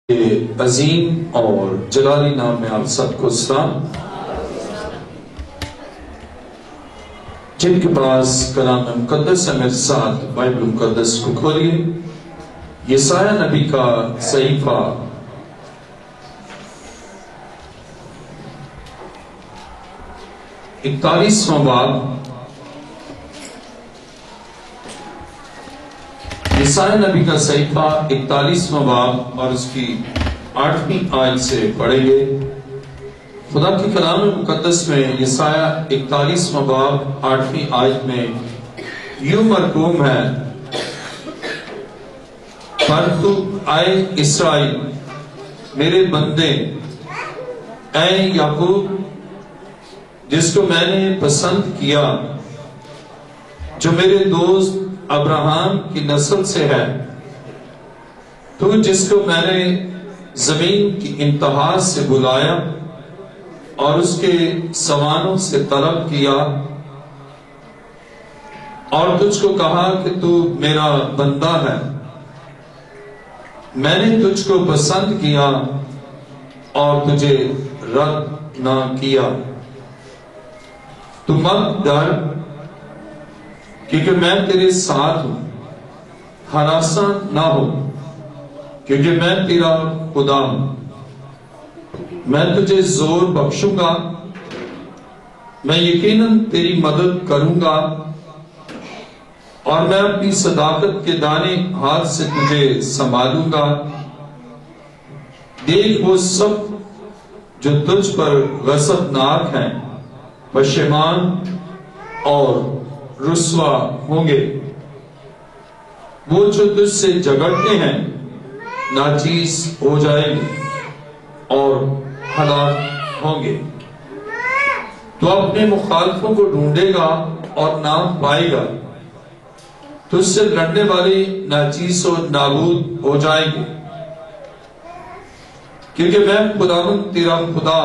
عظیم اور جلالی نام میں آپ سب کو سلام۔ جن کے پاس کلام مقدس ہے میرے ساتھ بائبل مقدس کو کھولیے۔ یسایہ نبی کا صحیفہ 41واں باب۔ یسایہ نبی کا صحیفہ 41واں باب اور اس کی 8ویں آیت سے پڑھیں گے۔ خدا کی کلام مقدس میں یسایہ 41واں باب 8ویں آیت میں یوں مرقوم ہے، پر تو اے اسرائیل میرے بندے، اے یعقوب جس کو میں نے پسند کیا، جو میرے دوست ابراہم کی نسل سے ہے، تو جس کو میں نے زمین کی انتہا سے بلایا اور اس کے سوانوں سے طلب کیا اور تجھ کو کہا کہ تو میرا بندہ ہے، میں نے تجھ کو پسند کیا اور تجھے رد نہ کیا۔ تو مت ڈر، کیونکہ میں تیرے ساتھ ہوں، ہراساں نہ ہو، کیونکہ میں تیرا خدا ہوں۔ میں تجھے زور بخشوں گا، میں یقیناً تیری مدد کروں گا، اور میں اپنی صداقت کے دانے ہاتھ سے تجھے سنبھالوں گا۔ دیکھ وہ سب جو تجھ پر غضبناک ہیں پشیمان اور رسوا ہوں گے، وہ جو تجھ سے جھگڑتے ہیں ناچیز ہو جائیں گے اور ہلاک ہوں گے۔ تو اپنے مخالفوں کو ڈھونڈے گا اور نہ پائے گا، تجھ سے لڑنے والے ناچیز و نابود ہو جائیں گے، کیونکہ میں خداوند تیرا خدا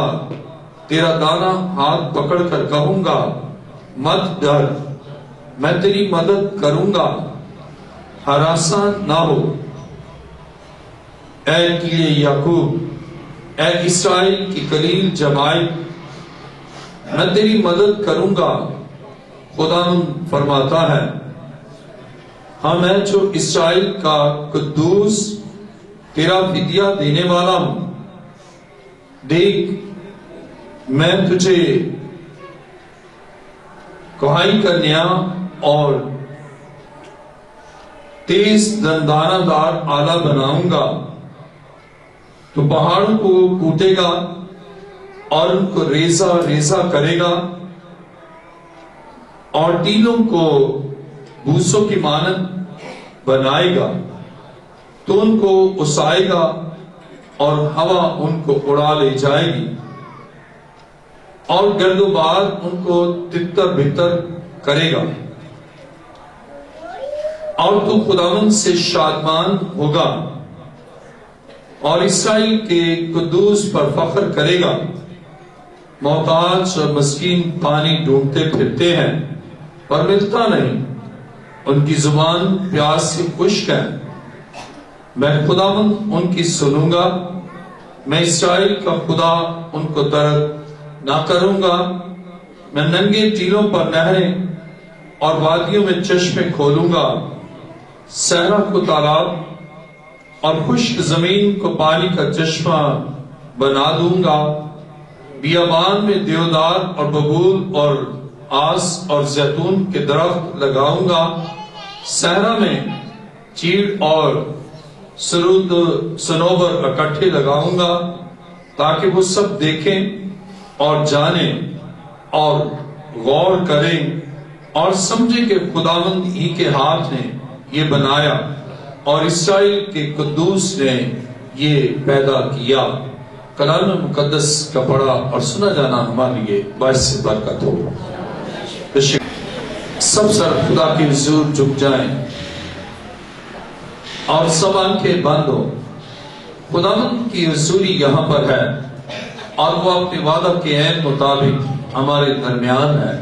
تیرا دانا ہاتھ پکڑ کر کہوں گا، مت ڈر، میں تیری مدد کروں گا، ہراساں نہ ہو۔ اے کلیے یعقوب، اے اسرائیل کی قلیل جماعت، میں تیری مدد کروں گا، خداوند فرماتا ہے۔ ہاں، میں جو اسرائیل کا قدوس تیرا فدیہ دینے والا ہوں، دیکھ میں تجھے کوہائی کا نیا اور تیز دندانہ دار آلہ بناؤں گا۔ تو پہاڑوں کو کوٹے گا اور ان کو ریزہ ریزہ کرے گا، اور ٹیلوں کو بھوسوں کی مانند بنائے گا، تو ان کو اسائے گا اور ہوا ان کو اڑا لے جائے گی، اور گرد و باد ان کو تتر بتر کرے گا۔ اور تو خداوند سے شادمان ہوگا اور اسرائیل کے قدوس پر فخر کرے گا۔ محتاج اور مسکین پانی ڈھونڈتے پھرتے ہیں پر ملتا نہیں، ان کی زبان پیاس سے خشک ہے۔ میں خداوند ان کی سنوں گا، میں اسرائیل کا خدا ان کو ترک نہ کروں گا۔ میں ننگے ٹیلوں پر نہریں اور وادیوں میں چشمے کھولوں گا، صحرا کو تالاب اور خشک زمین کو پانی کا چشمہ بنا دوں گا۔ بیابان میں دیودار اور ببول اور آس اور زیتون کے درخت لگاؤں گا، صحرا میں چیڑ اور سرود سنوبر اکٹھے لگاؤں گا، تاکہ وہ سب دیکھیں اور جانیں اور غور کریں اور سمجھیں کہ خداوند ہی کے ہاتھ نے یہ بنایا اور اسرائیل کے قدوس نے یہ پیدا کیا۔ کلام مقدس کا پڑھا اور سنا جانا ہمارے لیے باعث برکت ہو۔ سب سر خدا کی حضور جھک جائیں اور سب آنکھیں بند ہو۔ خداوند کی حضوری یہاں پر ہے اور وہ اپنے وعدہ کے عین مطابق ہمارے درمیان ہے۔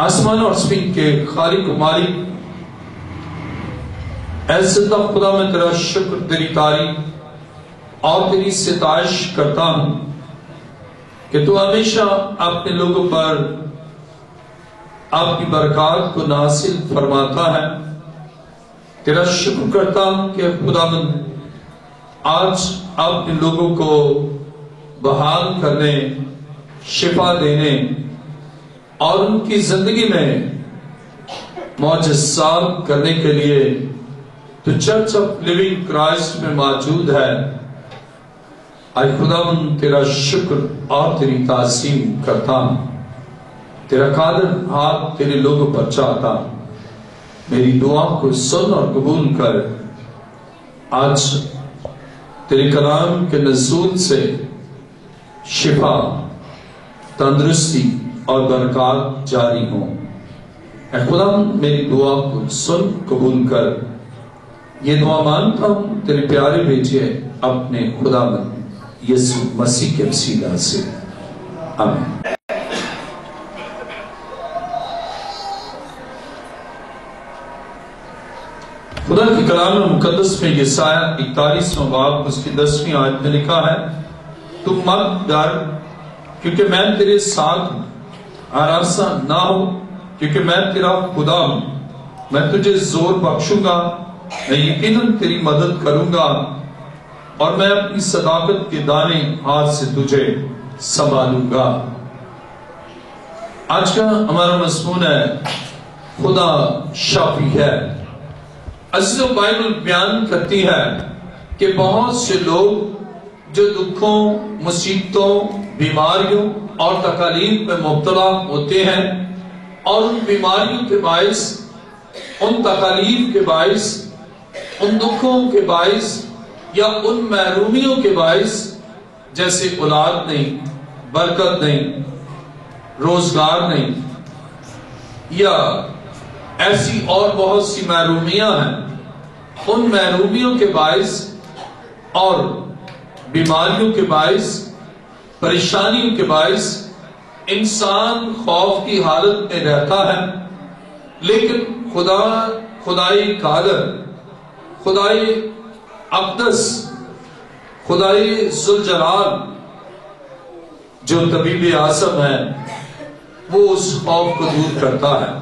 آسمان اور زمین کے خالق و مالک ایسے تب خدا میں تیرا شکر، تیری تعریف اور تیری ستائش کرتا ہوں کہ تو ہمیشہ اپنے لوگوں پر آپ کی برکات کو نازل فرماتا ہے۔ تیرا شکر کرتا ہوں کہ خداوند آج اپنے لوگوں کو بحال کرنے، شفا دینے اور ان کی زندگی میں معجزات کرنے کے لیے تو چرچ آف لیونگ کرائسٹ میں موجود ہے۔ اے خداوند تیرا شکر اور تیری تعظیم کرتا ہوں۔ تیرا قادر ہاتھ تیرے لوگوں پر چاہتا ہوں۔ میری دعا کو سن اور قبول کر۔ آج تیرے کلام کے نزول سے شفا، تندرستی اور برکات جاری ہوں۔ اے خدا میری دعا کو سن قبول کر۔ یہ دعا مانتا ہوں تیرے پیارے بیٹے اپنے خداوند یسوع مسیح کے وسیلہ سے، آمین۔ خدا کی کلام مقدس میں یسایہ 41واں باب اس کی 10ویں آیت میں لکھا ہے، تم مت ڈر کیونکہ میں تیرے ساتھ ہوں، ہراساں نہ ہو کیونکہ میں تیرا خدا ہوں، میں تجھے زور بخشوں گا، میں یقیناً تیری مدد کروں گا اور میں اپنی صداقت کے دانے ہاتھ سے تجھے سنبھالوں گا۔ آج کا ہمارا مضمون ہے خدا شافی ہے۔ عزیزو بائبل بیان کرتی ہے کہ بہت سے لوگ جو دکھوں، مصیبتوں، بیماریوں اور تکالیف میں مبتلا ہوتے ہیں اور ان بیماریوں کے باعث، ان تکالیف کے باعث، ان دکھوں کے باعث یا ان محرومیوں کے باعث، جیسے اولاد نہیں، برکت نہیں، روزگار نہیں، یا ایسی اور بہت سی محرومیاں ہیں، ان محرومیوں کے باعث اور بیماریوں کے باعث، پریشانیوں کے باعث انسان خوف کی حالت میں رہتا ہے۔ لیکن خدائی قادر، خدائی اقدس، خدائی ذوالجلال جو طبیب اعظم ہے، وہ اس خوف کو دور کرتا ہے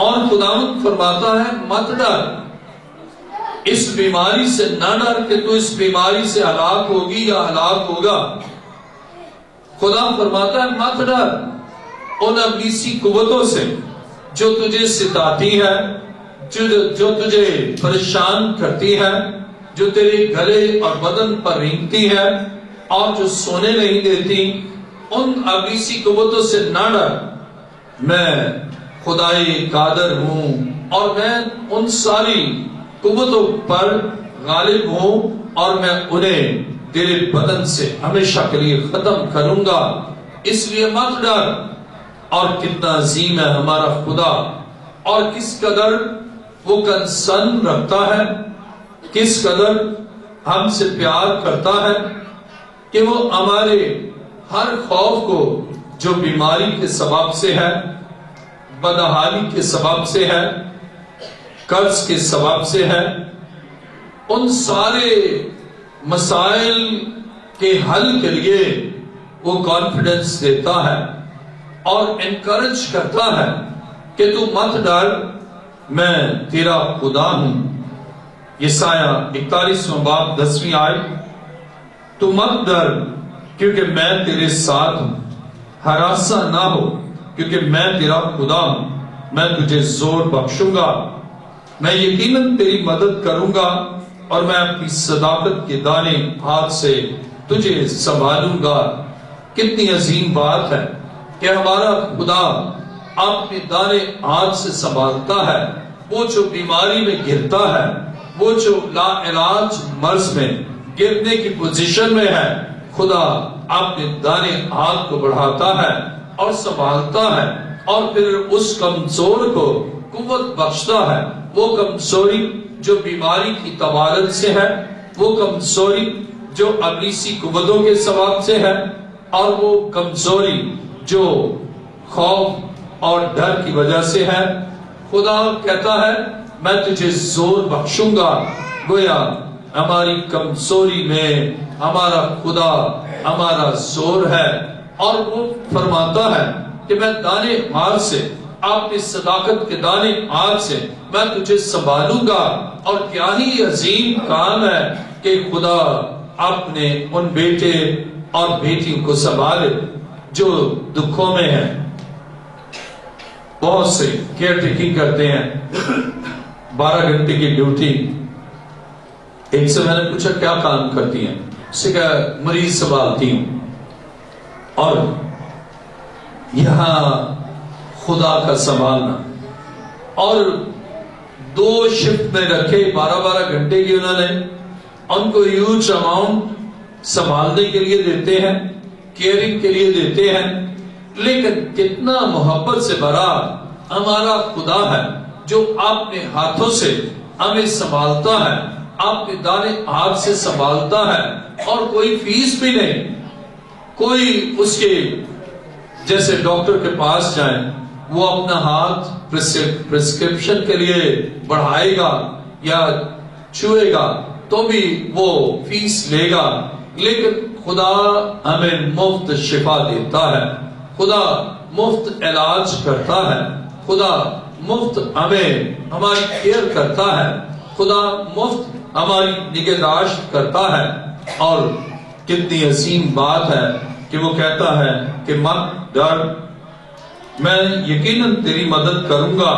اور خداوند فرماتا ہے مت ڈر، اس بیماری سے نہ ڈر کہ تو اس بیماری سے ہلاک ہوگی یا ہلاک ہوگا۔ خدا فرماتا ہے مت ڈر ان ابلیسی قوتوں سے جو تجھے ستاتی ہے، جو تجھے پریشان کرتی ہے، جو تیرے گلے اور بدن پر رینگتی ہے اور جو سونے نہیں دیتی، ان ابلیسی قوتوں سے نہ ڈر، میں خدائی قادر ہوں اور میں ان ساری قوتوں پر غالب ہوں اور میں انہیں تیرے بدن سے ہمیشہ کے لیے ختم کروں گا، اس لیے مت ڈر۔ اور کتنا عظیم ہے ہمارا خدا اور کس قدر وہ کنسرن رکھتا ہے، کس قدر ہم سے پیار کرتا ہے کہ وہ ہمارے ہر خوف کو جو بیماری کے سبب سے ہے، بدحالی کے سبب سے ہے، قرض کے سبب سے ہے، ان سارے مسائل کے حل کے لیے وہ کانفیڈنس دیتا ہے اور انکرج کرتا ہے کہ تو مت ڈر، میں تیرا خدا ہوں۔ یسایہ 41واں باب 10ویں آیت، تو مت ڈر کیونکہ میں تیرے ساتھ ہوں، ہراساں نہ ہو کیونکہ میں تیرا خدا ہوں، میں تجھے زور بخشوں گا، میں یقیناً تیری مدد کروں گا اور میں اپنی صداقت کے دانے ہاتھ سے تجھے سنبھالوں گا۔ کتنی عظیم بات ہے کہ ہمارا خدا اپنے دانے ہاتھ سے سنبھالتا ہے۔ وہ جو بیماری میں گرتا ہے، وہ جو لا علاج مرض میں گرنے کی پوزیشن میں ہے، خدا اپنے دانے ہاتھ کو بڑھاتا ہے اور سنبھالتا ہے اور پھر اس کمزور کو قوت بخشتا ہے۔ وہ کمزوری جو بیماری کی طوالت سے ہے، وہ کمزوری جو ابلیسی قوتوں کے سبب سے ہے، اور وہ کمزوری جو خوف اور ڈر کی وجہ سے ہے، خدا کہتا ہے میں تجھے زور بخشوں گا. گویا ہماری کمزوری میں ہمارا خدا ہمارا زور ہے، اور وہ فرماتا ہے کہ میں دانے ہاتھ سے، اپنی صداقت کے دانے ہاتھ سے میں تجھے سنبھالوں گا. اور کیا ہی عظیم کام ہے کہ خدا اپنے ان بیٹے اور بیٹیوں کو سنبھالے جو دکھوں میں ہیں. بہت سے کیئر ٹیکنگ کرتے ہیں، 12 گھنٹے کی ڈیوٹی. ایک سے میں نے پوچھا کیا کام کرتی ہیں؟ اس سے کہا مریض سنبھالتی ہوں. اور یہاں خدا کا سنبھالنا، اور 2 شفٹ میں رکھے 12 گھنٹے کی انہوں نے ان کو ہیوج اماؤنٹ سنبھالنے کے لیے دیتے ہیں، کیئرنگ کے لیے دیتے ہیں. لیکن کتنا محبت سے بھرا ہمارا خدا ہے جو اپنے ہاتھوں سے ہمیں سنبھالتا ہے، اپنے دانے ہاتھ سے سنبھالتا ہے، اور کوئی فیس بھی نہیں. کوئی اس کے جیسے ڈاکٹر کے پاس جائیں، وہ اپنا ہاتھ پرسکرپشن کے لیے بڑھائے گا یا چھوئے گا تو بھی وہ فیس لے گا. لیکن خدا ہمیں مفت شفا دیتا ہے، خدا مفت علاج کرتا ہے، خدا مفت ہماری کیئر کرتا ہے، خدا مفت ہماری نگہداشت کرتا ہے. اور کتنی عظیم بات ہے کہ وہ کہتا ہے کہ مت ڈر، میں یقیناً تیری مدد کروں گا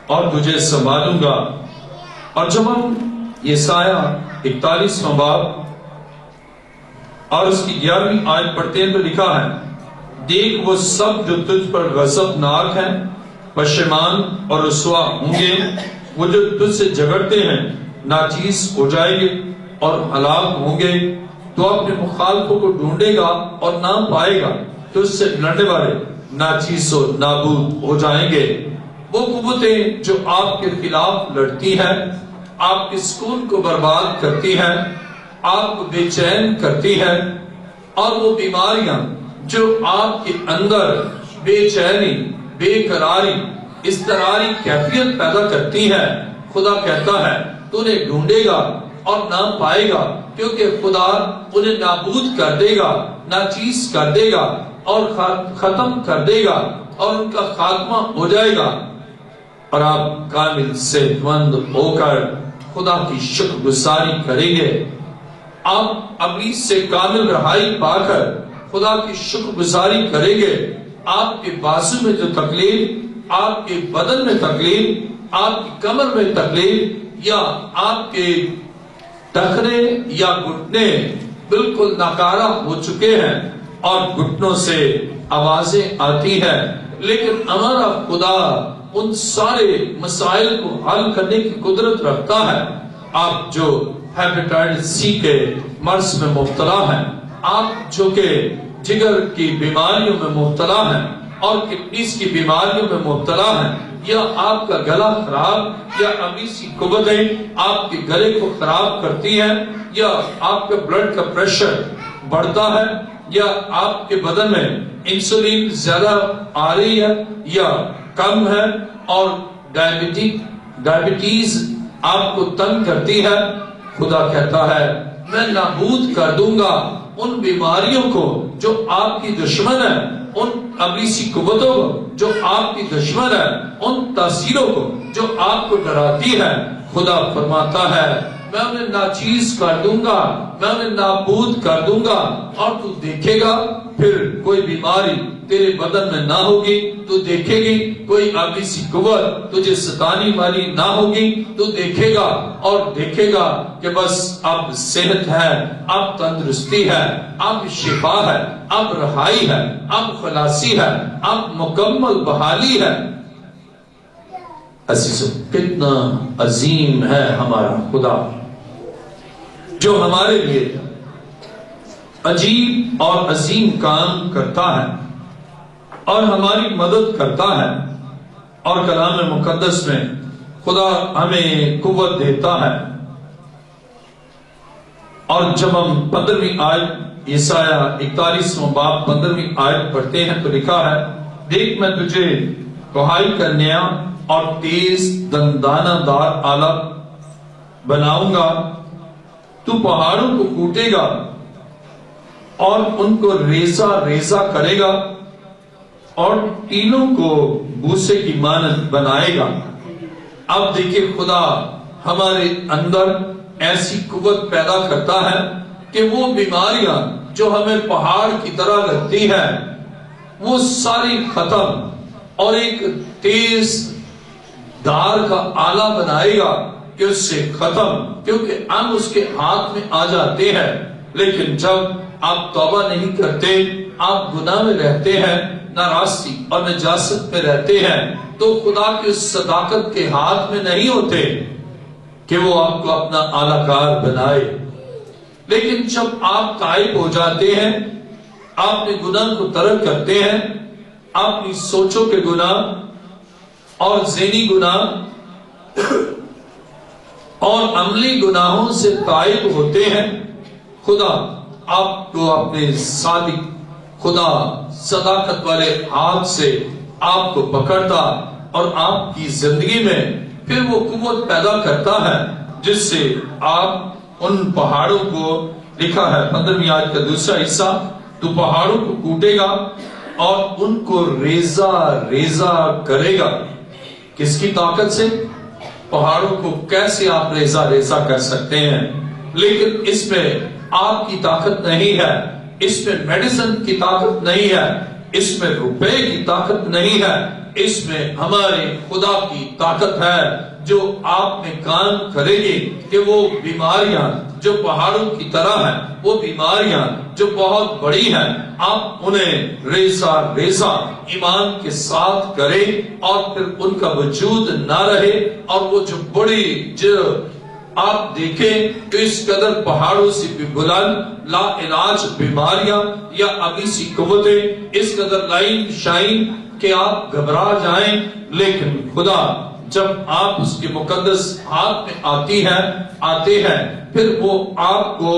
اور تجھے سنبھالوں گا. اور جب ہم یسایہ 41واں باب اور اس کی 11ویں آیت پڑھتے ہیں تو لکھا ہے، دیکھ وہ سب جو تجھ پر غضبناک ہیں پشیمان اور رسوا ہوں گے. وہ جو تجھ سے جھگڑتے ہیں ناچیز ہو جائیں گے اور ہلاک ہوں گے. تو اپنے مخالفوں کو ڈھونڈے گا اور نہ پائے گا، تو اس سے لڑنے والے ناچیز و نابود ہو جائیں گے. وہ قوتیں جو آپ کے خلاف لڑتی ہیں، آپ کے سکون کو برباد کرتی ہیں، آپ کو بے چین کرتی ہیں، اور وہ بیماریاں جو آپ کے اندر بے چینی، بے قراری، اضطراری کیفیت پیدا کرتی ہے، خدا کہتا ہے تو انہیں ڈھونڈے گا اور نہ پائے گا، کیونکہ خدا انہیں نابود کر دے گا، ناچیز کر دے گا اور ختم کر دے گا، اور ان کا خاتمہ ہو جائے گا. اور آپ کامل صحت مند ہو کر خدا کی شکر گزاری کریں گے. آپ ابلیس سے کامل رہائی پا کر خدا کی شکر گزاری کریں گے. آپ کے بازو میں جو تکلیف، آپ کے بدن میں تکلیف، آپ کی کمر میں تکلیف، یا آپ کے ٹخنے یا گھٹنے بالکل ناکارہ ہو چکے ہیں اور گھٹنوں سے آوازیں آتی ہیں، لیکن ہمارا خدا ان سارے مسائل کو حل کرنے کی قدرت رکھتا ہے. آپ جو ہیپیٹائٹس سی کے مرض میں مبتلا ہیں، آپ جو کہ جگر کی بیماریوں میں مبتلا ہیں اور کڈنیز کی بیماریوں میں مبتلا ہیں، یا آپ کا گلا خراب یا ابلیسی قوتیں آپ کے گلے کو خراب کرتی ہیں، یا آپ کا بلڈ کا پریشر بڑھتا ہے، یا آپ کے بدن میں انسولین زیادہ آ رہی ہے یا کم ہے، اور ڈائبٹیز آپ کو تنگ کرتی ہے، خدا کہتا ہے میں نابود کر دوں گا ان بیماریوں کو جو آپ کی دشمن ہے، ان ابلیسی قوتوں کو جو آپ کی دشمن ہے، ان تاثیروں کو جو آپ کو ڈراتی ہے. خدا فرماتا ہے میں انہیں ناچیز کر دوں گا، میں انہیں نابود کر دوں گا، اور تو دیکھے گا پھر کوئی بیماری تیرے بدن میں نہ ہوگی. تو دیکھے گی کوئی ابلیسی قوت تجھے ستانے والی نہ ہوگی. تو دیکھے گا اور دیکھے گا کہ بس اب صحت ہے، اب تندرستی ہے، اب شفا ہے، اب رہائی ہے، اب خلاصی ہے، اب مکمل بحالی ہے. عزیزو، کتنا عظیم ہے ہمارا خدا جو ہمارے لیے عجیب اور عظیم کام کرتا ہے اور ہماری مدد کرتا ہے. اور کلام مقدس میں خدا ہمیں قوت دیتا ہے. اور جب ہم 15ویں آیت یسایہ 41واں باب 15ویں آیت پڑھتے ہیں تو لکھا ہے، دیکھ میں تجھے رہائی کا نیا اور تیز دندانہ دار آلہ بناؤں گا، تو پہاڑوں کو کوٹے گا اور ان کو ریزہ ریزہ کرے گا اور ٹینوں کو بھوسے کی مانند بنائے گا۔ اب دیکھیں خدا ہمارے اندر ایسی قوت پیدا کرتا ہے کہ وہ بیماریاں جو ہمیں پہاڑ کی طرح لگتی ہے وہ ساری ختم، اور ایک تیز دار کا آلہ بنائے گا کہ اس سے ختم، کیونکہ ہم اس کے ہاتھ میں آ جاتے ہیں۔ لیکن جب آپ توبہ نہیں کرتے، آپ گناہ میں رہتے ہیں، ناراستی اور نجاست میں رہتے ہیں، تو خدا کی اس صداقت کے ہاتھ میں نہیں ہوتے کہ وہ آپ کو اپنا آلہ کار بنائے۔ لیکن جب آپ تائب ہو جاتے ہیں، آپ اپنے گناہ کو ترک کرتے ہیں، اپنی سوچوں کے گناہ اور ذہنی گناہ اور عملی گناہوں سے تائب ہوتے ہیں، خدا آپ کو اپنے صادق خدا صداقت والے ہاتھ سے آپ کو پکڑتا اور آپ کی زندگی میں پھر وہ قوت پیدا کرتا ہے جس سے آپ ان پہاڑوں کو، لکھا ہے 15ویں آیت کا دوسرا حصہ، تو پہاڑوں کو کوٹے گا اور ان کو ریزہ ریزہ کرے گا۔ کس کی طاقت سے؟ پہاڑوں کو کیسے آپ ریزہ ریزہ کر سکتے ہیں؟ لیکن اس میں آپ کی طاقت نہیں ہے، اس میں میڈیسن کی طاقت نہیں ہے، اس میں روپے کی طاقت نہیں ہے، اس میں ہمارے خدا کی طاقت ہے جو آپ میں کام کرے گی کہ وہ بیماریاں جو پہاڑوں کی طرح ہیں، وہ بیماریاں جو بہت بڑی ہیں، آپ انہیں ریزہ ریزہ ایمان کے ساتھ کریں اور پھر ان کا وجود نہ رہے، اور وہ جو بڑی جو آپ دیکھیں کہ اس قدر پہاڑوں سے بھی بلند لا علاج بیماریاں یا ابلیسی قوتیں اس قدر لائن شائن کہ آپ گھبرا جائیں، لیکن خدا جب آپ اس کے مقدس ہاتھ میں آتے ہیں پھر وہ آپ کو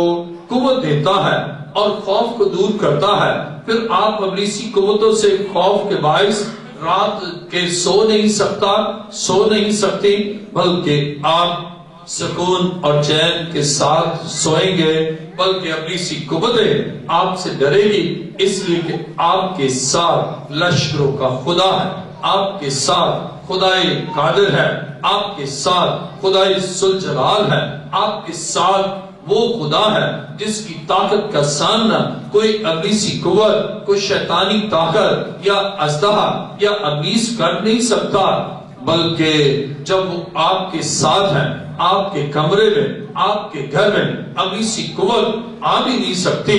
قوت دیتا ہے اور خوف کو دور کرتا ہے۔ پھر آپ ابلیسی قوتوں سے خوف کے باعث رات کے سو نہیں سکتے، بلکہ آپ سکون اور چین کے ساتھ سوئیں گے، بلکہ ابلیسی قوتیں آپ سے ڈرے گی، اس لیے کہ آپ کے ساتھ لشکروں کا خدا ہے، آپ کے ساتھ خدائے قادر ہے، آپ کے ساتھ خدائے ذوالجلال ہے، آپ کے ساتھ وہ خدا ہے جس کی طاقت کا سامنا کوئی ابلیسی قوت، کوئی شیطانی طاقت یا اژدہا یا ابلیس کر نہیں سکتا، بلکہ جب وہ آپ کے ساتھ ہیں، آپ کے کمرے میں، آپ کے گھر میں ابلیسی قوت آ بھی نہیں سکتی،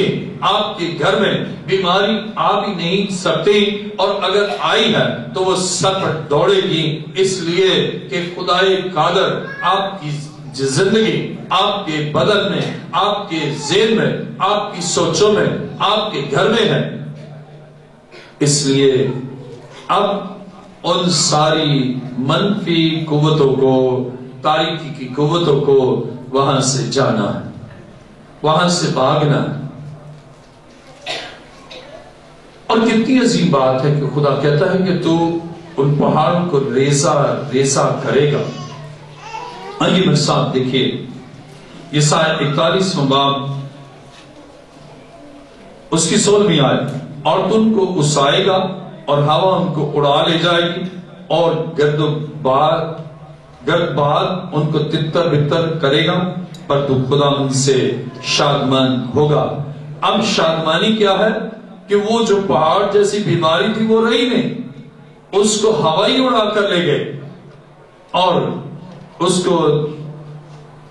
آپ کے گھر میں بیماری آ بھی نہیں سکتی، اور اگر آئی ہے تو وہ سر پر دوڑے گی، اس لیے کہ خدائے قادر آپ کی زندگی، آپ کے بدن میں، آپ کے ذہن میں، آپ کی سوچوں میں، آپ کے گھر میں ہے۔ اس لیے اب ان ساری منفی قوتوں کو، تاریکی کی قوتوں کو وہاں سے جانا ہے، وہاں سے بھاگنا ہے۔ اور کتنی عظیم بات ہے کہ خدا کہتا ہے کہ تو ان پہاڑوں کو ریزہ ریزہ کرے گا۔ آئیے میرے ساتھ دیکھیے یسایا 41واں باب اس کی 16ویں آیت، اور تم کو اسائے گا اور ہوا ان کو اڑا لے جائے گی، اور گرد باد ان کو تتر بتر کرے گا، پر تو خدا ان سے شادمان ہوگا۔ اب شادمانی کیا ہے کہ وہ جو پہاڑ جیسی بیماری تھی وہ رہی نہیں، اس کو ہوائی اڑا کر لے گئے اور اس کو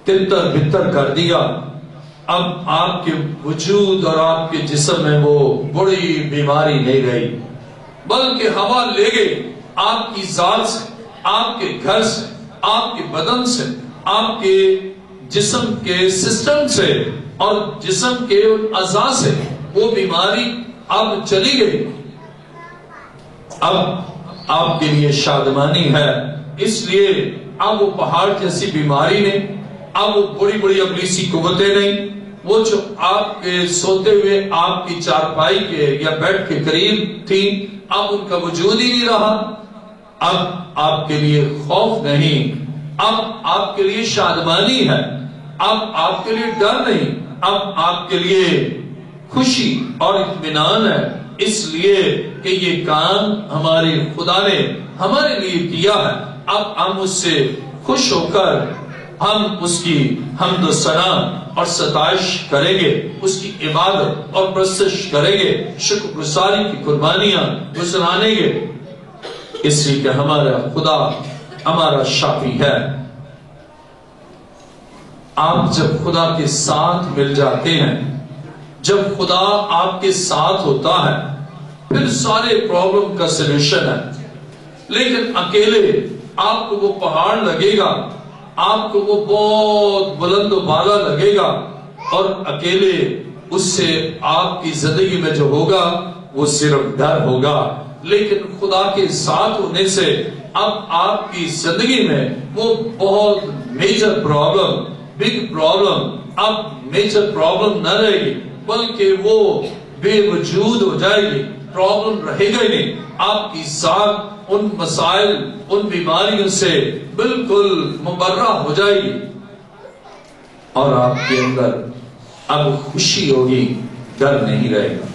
تتر بتر کر دیا۔ اب آپ کے وجود اور آپ کے جسم میں وہ بڑی بیماری نہیں رہی، بلکہ ہوا لے گئے آپ کی ذات سے، آپ کے گھر سے، آپ کے بدن سے، آپ کے جسم کے سسٹم سے اور جسم کے اعضاء سے وہ بیماری اب چلی گئی۔ اب آپ کے لیے شادمانی ہے، اس لیے اب وہ پہاڑ جیسی بیماری نہیں، اب وہ بڑی بڑی ابلیسی قوتیں نہیں، وہ جو آپ کے سوتے ہوئے آپ کی چارپائی کے یا بیڈ کے قریب تھی اب ان کا وجود ہی نہیں رہا۔ اب آپ کے لیے خوف نہیں، اب آپ کے لیے شادمانی ہے، اب آپ کے لیے ڈر نہیں، اب آپ کے لیے خوشی اور اطمینان ہے، اس لیے کہ یہ کام ہمارے خدا نے ہمارے لیے کیا ہے۔ اب ہم اس سے خوش ہو کر ہم اس کی حمد و ثنا اور ستائش کریں گے، اس کی عبادت اور پرستش کریں گے، شکر گزاری کی قربانیاں گزرانیں گے، اس لیے کہ ہمارا خدا ہمارا شافی ہے۔ آپ جب خدا کے ساتھ مل جاتے ہیں، جب خدا آپ کے ساتھ ہوتا ہے، پھر سارے پرابلم کا سلوشن ہے۔ لیکن اکیلے آپ کو وہ پہاڑ لگے گا، آپ کو وہ بہت بلند و بالا لگے گا، اور اکیلے اس سے آپ کی زندگی میں جو ہوگا وہ صرف ڈر ہوگا۔ لیکن خدا کے ساتھ ہونے سے اب آپ کی زندگی میں وہ بہت میجر پرابلم، بگ پرابلم، اب میجر پرابلم نہ رہے گی، بلکہ وہ بے وجود ہو جائے گی، پرابلم رہے گا ہی نہیں۔ آپ کی ساتھ ان مسائل، ان بیماریوں سے بالکل مبرہ ہو جائے گی، اور آپ کے اندر اب خوشی ہوگی، ڈر نہیں رہے گا۔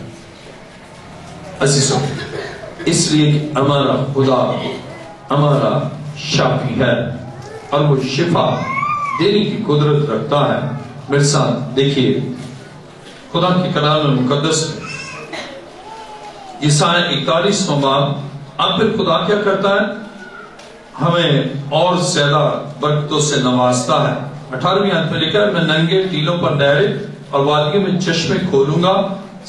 عزیزوں، اس لیے کہ ہمارا خدا ہمارا شافی ہے، اور وہ شفا دینے کی قدرت رکھتا ہے۔ میرے ساتھ دیکھیے خدا کے کلام مقدس یسایا 41واں باب۔ اب پھر خدا کیا کرتا ہے؟ ہمیں اور زیادہ برکتوں سے نوازتا ہے۔ 18ویں آیت میں لکھا ہے، میں ننگے ٹیلوں پر نہریں اور وادیوں میں چشمے کھولوں گا،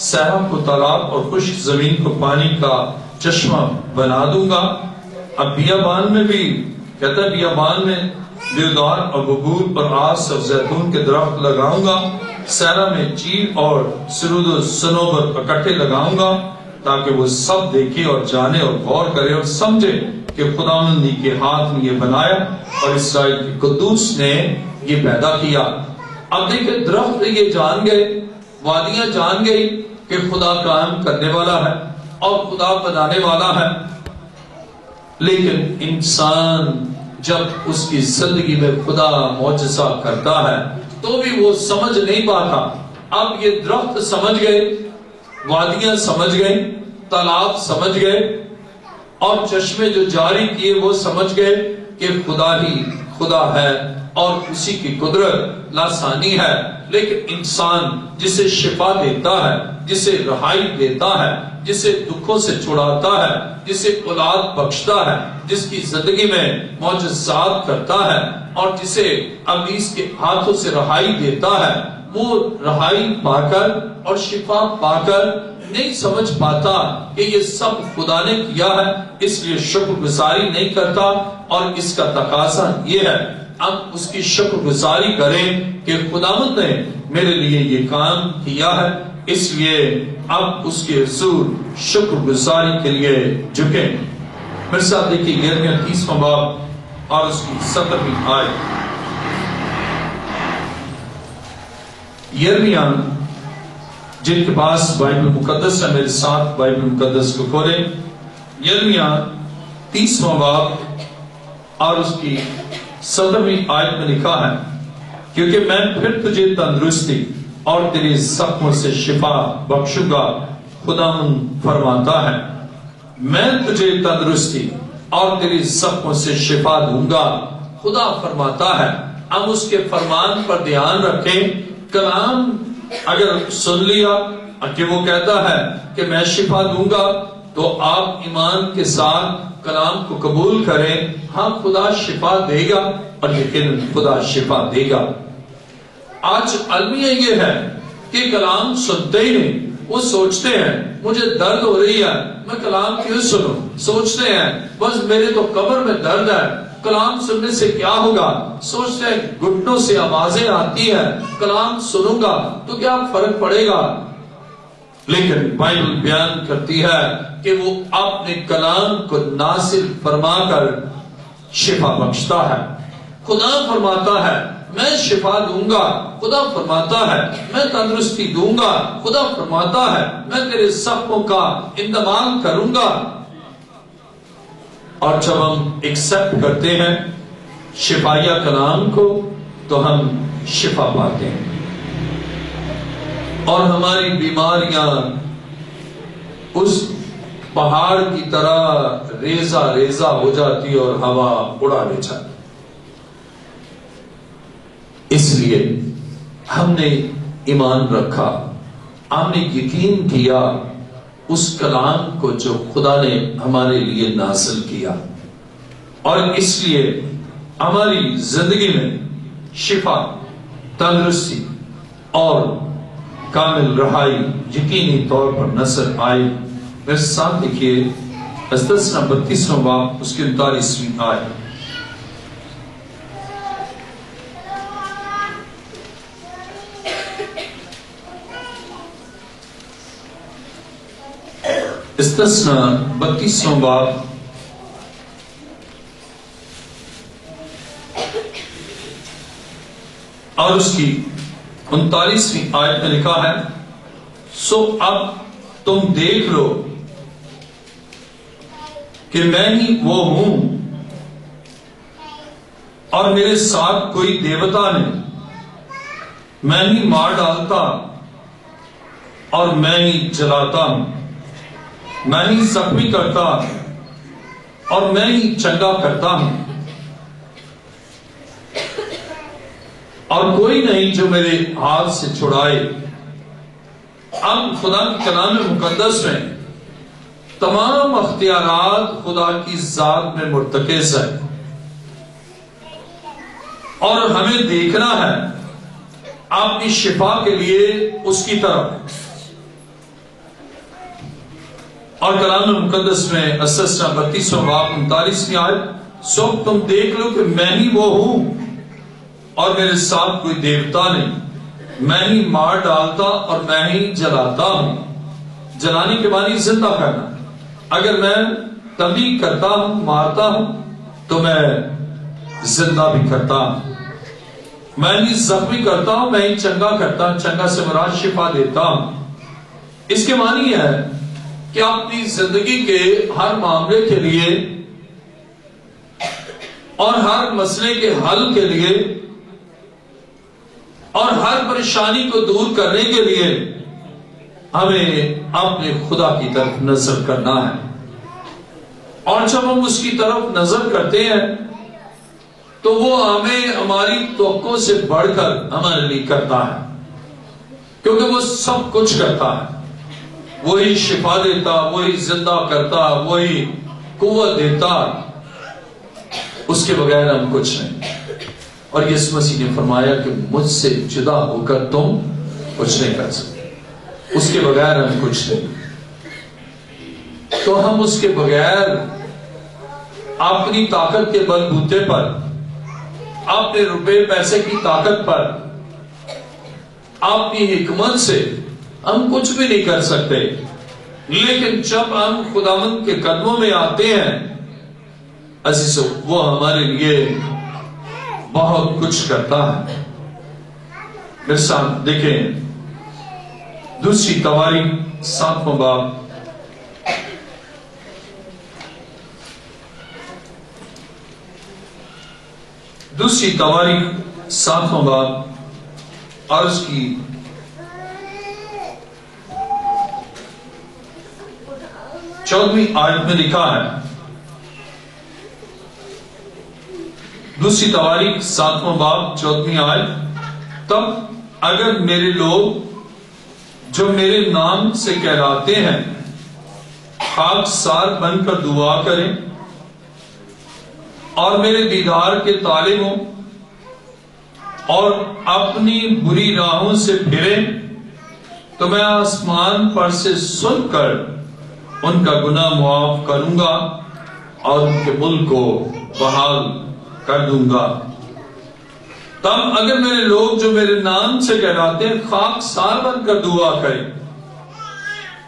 صحرا کو تالاب اور خشک زمین کو پانی کا چشمہ بنا دوں گا۔ اب بیابان میں بھی کہتا ہے، بیابان میں دیودار اور ببول اور آس اور زیتون کے درخت لگاؤں گا، صحرا میں چیر اور سرود و صنوبر اکٹھے لگاؤں گا، تاکہ وہ سب دیکھے اور جانے اور غور کرے اور سمجھے کہ خداوند کے ہاتھ میں یہ بنایا اور اسرائیل کے قدوس نے یہ پیدا کیا۔ اب دیکھیں، درخت یہ جان گئے، وادیاں جان گئی کہ خدا قائم کرنے والا ہے اور خدا بنانے والا ہے، لیکن انسان جب اس کی زندگی میں خدا معجزہ کرتا ہے تو بھی وہ سمجھ نہیں پاتا۔ اب یہ درخت سمجھ گئے، وادیاں سمجھ گئے، تالاب سمجھ گئے، اور چشمے جو جاری کیے وہ سمجھ گئے کہ خدا ہی خدا ہے اور اسی کی قدرت لاسانی ہے۔ لیکن انسان جسے شفا دیتا ہے، جسے رہائی دیتا ہے، جسے دکھوں سے چھڑاتا ہے، جسے اولاد بخشتا ہے، جس کی زندگی میں معجزات کرتا ہے، اور جسے ابلیس کے ہاتھوں سے رہائی دیتا ہے، وہ رہائی پا کر اور شفا پا کر نہیں سمجھ پاتا کہ یہ سب خدا نے کیا ہے، اس لیے شکر گزاری نہیں کرتا۔ اور اس کا تقاضا یہ ہے، اب اس کی شکر گزاری کریں کہ خداوند نے میرے لیے یہ کام کیا ہے، اس لیے اب اس کے حضور شکر گزاری کے لیے جھکیں۔ میرے ساتھ دیکھیے یرمیہ 30واں باب اور اس کی 17ویں آیت۔ یرمیہ، جن کے پاس بائبل مقدس ہے میرے ساتھ بائبل مقدس کو کھولیں۔ یرمیہ 30واں باب اور اس کی 17ویں آیت میں لکھا ہے، کیونکہ میں پھر تجھے تندرستی اور تیرے زخموں سے شفا بخشوں گا، خداوند فرماتا ہے، میں تجھے تندرستی اور تیرے زخموں سے شفا دوں گا، خدا فرماتا ہے۔ ہم اس کے فرمان پر دھیان رکھیں۔ کلام اگر سن لیا کہ وہ کہتا ہے کہ میں شفا دوں گا، تو آپ ایمان کے ساتھ کلام کو قبول کریں۔ ہاں، خدا شفا دے گا، اور یقیناً خدا شفا دے گا۔ آج المیہ یہ ہے کہ کلام سنتے ہی نہیں، وہ سوچتے ہیں مجھے درد ہو رہی ہے، میں کلام کیوں سنوں؟ سوچتے ہیں بس میرے تو قبر میں درد ہے، کلام سننے سے کیا ہوگا؟ سوچتے ہیں گھٹنوں سے آوازیں آتی ہیں، کلام سنوں گا تو کیا فرق پڑے گا؟ لیکن بائبل بیان کرتی ہے کہ وہ اپنے کلام کو نازل فرما کر شفا بخشتا ہے۔ خدا فرماتا ہے میں شفا دوں گا، خدا فرماتا ہے میں تندرستی دوں گا، خدا فرماتا ہے میں تیرے زخموں کا اندمال کروں گا۔ اور جب ہم ایکسپٹ کرتے ہیں شفائیہ کلام کو تو ہم شفا پاتے ہیں اور ہماری بیماریاں اس پہاڑ کی طرح ریزہ ریزہ ہو جاتی اور ہوا اڑا لے جاتی. اس لیے ہم نے ایمان رکھا، ہم نے یقین کیا اس کلام کو جو خدا نے ہمارے لیے نازل کیا، اور اس لیے ہماری زندگی میں شفا، تندرستی اور کامل رہائی یقینی طور پر نظر آئی. میرے ساتھ دیکھیے استثنا 32واں باب اس کی 39ویں آیت. استثنا 32واں باب اور اس کی 39ویں آیت میں لکھا ہے، سو اب تم دیکھ لو کہ میں ہی وہ ہوں اور میرے ساتھ کوئی دیوتا نہیں. میں ہی مار ڈالتا اور میں ہی جلاتا ہوں، میں ہی زخمی کرتا اور میں ہی چنگا کرتا ہوں، اور کوئی نہیں جو میرے ہاتھ سے چھڑائے. اب خدا کے کلام مقدس میں تمام اختیارات خدا کی ذات میں مرتکز ہے، اور ہمیں دیکھنا ہے اپنی شفا کے لیے اس کی طرف. اور کلام مقدس میں استثنا 32واں باب 39ویں آیت، سو تم دیکھ لو کہ میں ہی وہ ہوں اور میرے ساتھ کوئی دیوتا نہیں. میں ہی مار ڈالتا اور میں ہی جلاتا ہوں. جلانے کے معنی زندہ کرنا. اگر میں تبلیغ کرتا ہوں، مارتا ہوں، تو میں زندہ بھی کرتا ہوں. میں ہی زخمی کرتا ہوں، میں ہی چنگا کرتا ہوں. چنگا سے مراد شفا دیتا ہوں. اس کے معنی یہ ہے کہ اپنی زندگی کے ہر معاملے کے لیے اور ہر مسئلے کے حل کے لیے اور ہر پریشانی کو دور کرنے کے لیے ہمیں اپنے خدا کی طرف نظر کرنا ہے. اور جب ہم اس کی طرف نظر کرتے ہیں تو وہ ہمیں ہماری توقع سے بڑھ کر ہمارے لیے کرتا ہے، کیونکہ وہ سب کچھ کرتا ہے. وہی شفا دیتا، وہی زندہ کرتا، وہی قوت دیتا. اس کے بغیر ہم کچھ نہیں. اور یسوع مسیح نے فرمایا کہ مجھ سے جدا ہو کر تم کچھ نہیں کر سکتے. اس کے بغیر ہم کچھ نہیں. تو ہم اس کے بغیر اپنی طاقت کے بل بوتے پر، اپنے روپے پیسے کی طاقت پر، اپنی حکمت سے ہم کچھ بھی نہیں کر سکتے. لیکن جب ہم خداوند کے قدموں میں آتے ہیں عزیزو، وہ ہمارے لیے بہت کچھ کرتا ہے. میرے ساتھ دیکھیں دوسری تواریخ 7واں باب دوسری تواریخ 7واں باب اور اس کی 14ویں آیت میں لکھا ہے. دوسری تواریخ 7واں باب 14ویں آیت، تب اگر میرے لوگ جو میرے نام سے کہلاتے ہیں خاکسار بن کر دعا کریں اور میرے دیدار کے طالب ہوں اور اپنی بری راہوں سے پھریں، تو میں آسمان پر سے سن کر ان کا گناہ معاف کروں گا اور ان کے ملک کو بحال کر دوں گا. تب اگر میرے لوگ جو میرے نام سے کہلاتے ہیں خاکسار بن کر دعا کریں.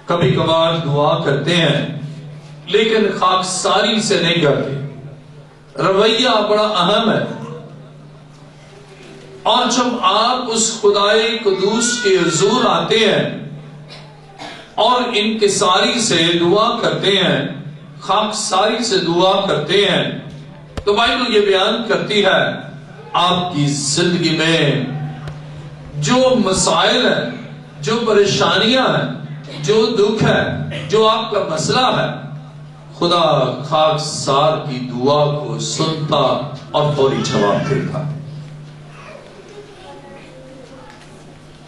کبھی کبھار دعا کرتے ہیں لیکن خاکساری سے نہیں کرتے. رویہ بڑا اہم ہے. اور جب آپ اس خدائے قدوس کے حضور آتے ہیں اور انکساری سے دعا کرتے ہیں، خاکساری سے دعا کرتے ہیں تو بائبل یہ بیان کرتی ہے آپ کی زندگی میں جو مسائل ہیں، جو پریشانیاں ہیں، جو دکھ ہے، جو آپ کا مسئلہ ہے، خدا خاکسار کی دعا کو سنتا اور فوری جواب دیتا۔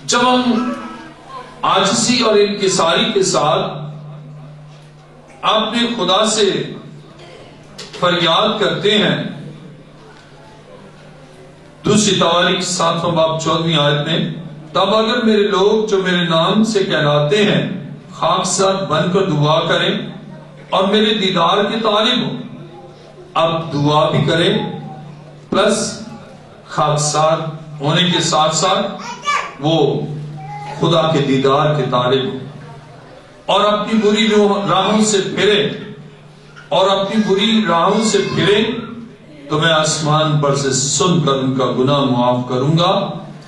جب ہم عاجزی اور انکساری کے ساتھ اپنے خدا سے فریاد کرتے ہیں، دوسری تواریخ 7واں باب 14ویں آیت میں، تب اگر میرے لوگ جو میرے نام سے کہلاتے ہیں خاکسار بن کر دعا کریں اور میرے دیدار کے طالب ہوں، اب دعا بھی کریں پلس خاکسار ہونے کے ساتھ ساتھ وہ خدا کے دیدار کے طالب ہوں اور اپنی بری راہوں سے پھریں تو میں آسمان پر سے سن کر ان کا گناہ معاف کروں گا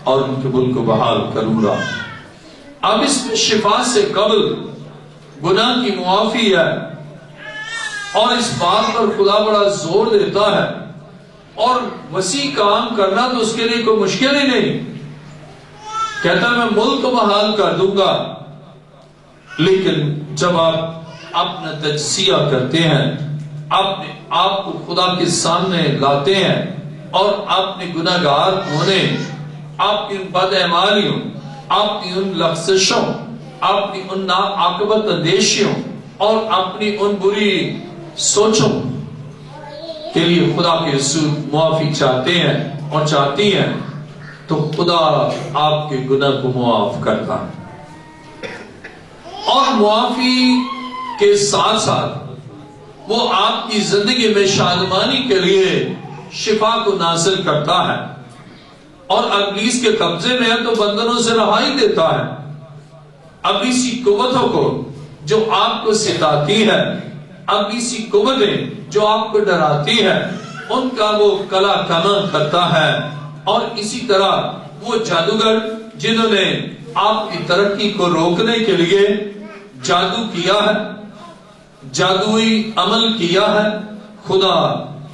اور ان کے ملک کو بحال کروں گا۔ اب اس میں شفا سے قبل گناہ کی معافی ہے، اور اس بات پر خدا بڑا زور دیتا ہے، اور وسیع کام کرنا تو اس کے لیے کوئی مشکل ہی نہیں، کہتا ہے میں ملک کو بحال کر دوں گا۔ لیکن جب آپ اپنا تجزیہ کرتے ہیں، اپنے آپ کو خدا کے سامنے لاتے ہیں اور اپنے گناہگار ہونے، اپنی ان بدعمالیوں، اپنی ان لغزشوں، اپنی ان ناعاقبت اندیشیوں اور اپنی ان بری سوچوں کے لیے خدا کے رسول معافی چاہتے ہیں اور چاہتی ہیں، تو خدا آپ کے گناہ کو معاف کرتا ہے، اور معافی کے ساتھ ساتھ وہ آپ کی زندگی میں شادمانی کے لیے شفا کو نازل کرتا ہے، اور ابلیس کے قبضے میں ہے تو بندنوں سے رہائی دیتا ہے۔ ابلیسی قوتوں کو جو آپ کو ستاتی ہے، ابلیسی قوتیں جو آپ کو ڈراتی ہے، ان کا وہ کلا کما کرتا ہے، اور اسی طرح وہ جادوگر جنہوں نے آپ کی ترقی کو روکنے کے لیے جادو کیا ہے، جادوئی عمل کیا ہے، خدا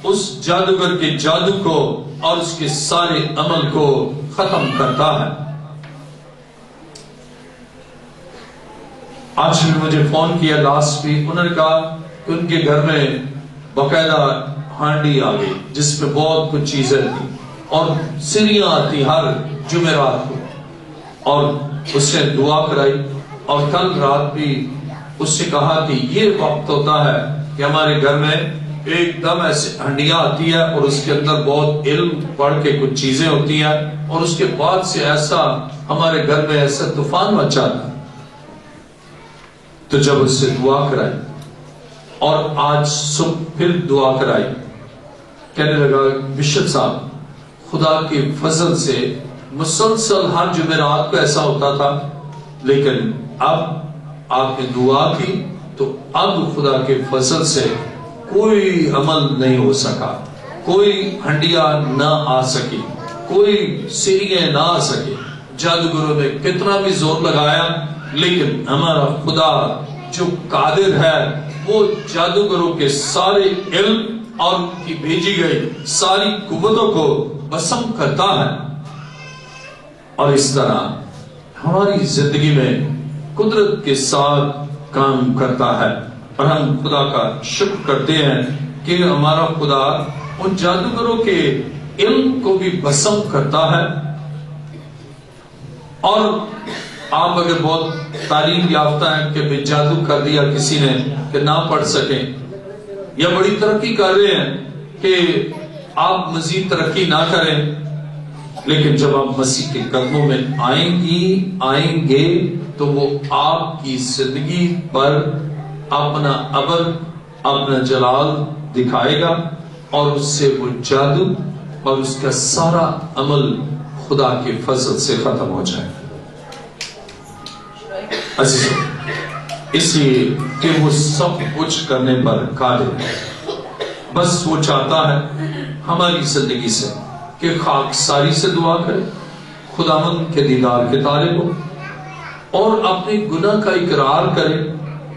اس جادوگر کے جادو کو اور اس کے سارے عمل کو ختم کرتا ہے۔ آج بھی مجھے فون کیا لاسٹ ویک، انہوں نے کہا کہ ان کے گھر میں باقاعدہ ہانڈی آ گئی جس میں بہت کچھ چیزیں تھیں اور سریاں آتی ہر جمعرات کو، اور اس نے دعا کرائی، اور کل رات بھی اس سے کہا کہ یہ وقت ہوتا ہے کہ ہمارے گھر میں ایک دم ایسے ہنڈیاں آتی ہے اور اس کے اندر بہت علم پڑھ کے کچھ چیزیں ہوتی ہیں، اور اس کے بعد سے ایسا ہمارے گھر میں ایسا طوفان مچا تھا۔ تو جب اس سے دعا کرائی اور آج صبح پھر دعا کرائی، کہنے لگا بشپ صاحب خدا کے فضل سے مسلسل ہر جمعرات کو ایسا ہوتا تھا، لیکن اب آپ نے دعا کی تو اب خدا کے فضل سے کوئی عمل نہیں ہو سکا، کوئی ہنڈیاں نہ آ سکی، کوئی سیڑھیاں نہ آ سکی۔ جادوگروں نے کتنا بھی زور لگایا، لیکن ہمارا خدا جو قادر ہے وہ جادوگروں کے سارے علم اور ان کی بھیجی گئی ساری قوتوں کو بسم کرتا ہے، اور اس طرح ہماری زندگی میں قدرت کے ساتھ کام کرتا ہے، اور ہم خدا کا شکر کرتے ہیں کہ ہمارا خدا ان جادوگروں کے علم کو بھی بسم کرتا ہے۔ اور آپ اگر بہت تعلیم یافتہ ہیں کہ بھی جادو کر دیا کسی نے کہ نہ پڑھ سکیں، یا بڑی ترقی کر رہے ہیں کہ آپ مزید ترقی نہ کریں، لیکن جب آپ مسیح کے قدموں میں آئیں گے تو وہ آپ کی زندگی پر اپنا ابر، اپنا جلال دکھائے گا، اور اس سے وہ جادو اور اس کا سارا عمل خدا کے فضل سے ختم ہو جائے گا۔ عزیزوں، اس لیے کہ وہ سب کچھ کرنے پر قادر ہے، بس وہ چاہتا ہے ہماری زندگی سے کہ خاکساری سے دعا کرے، خداوند کے دیدار کے طالب ہو، اور اپنے گناہ کا اقرار کرے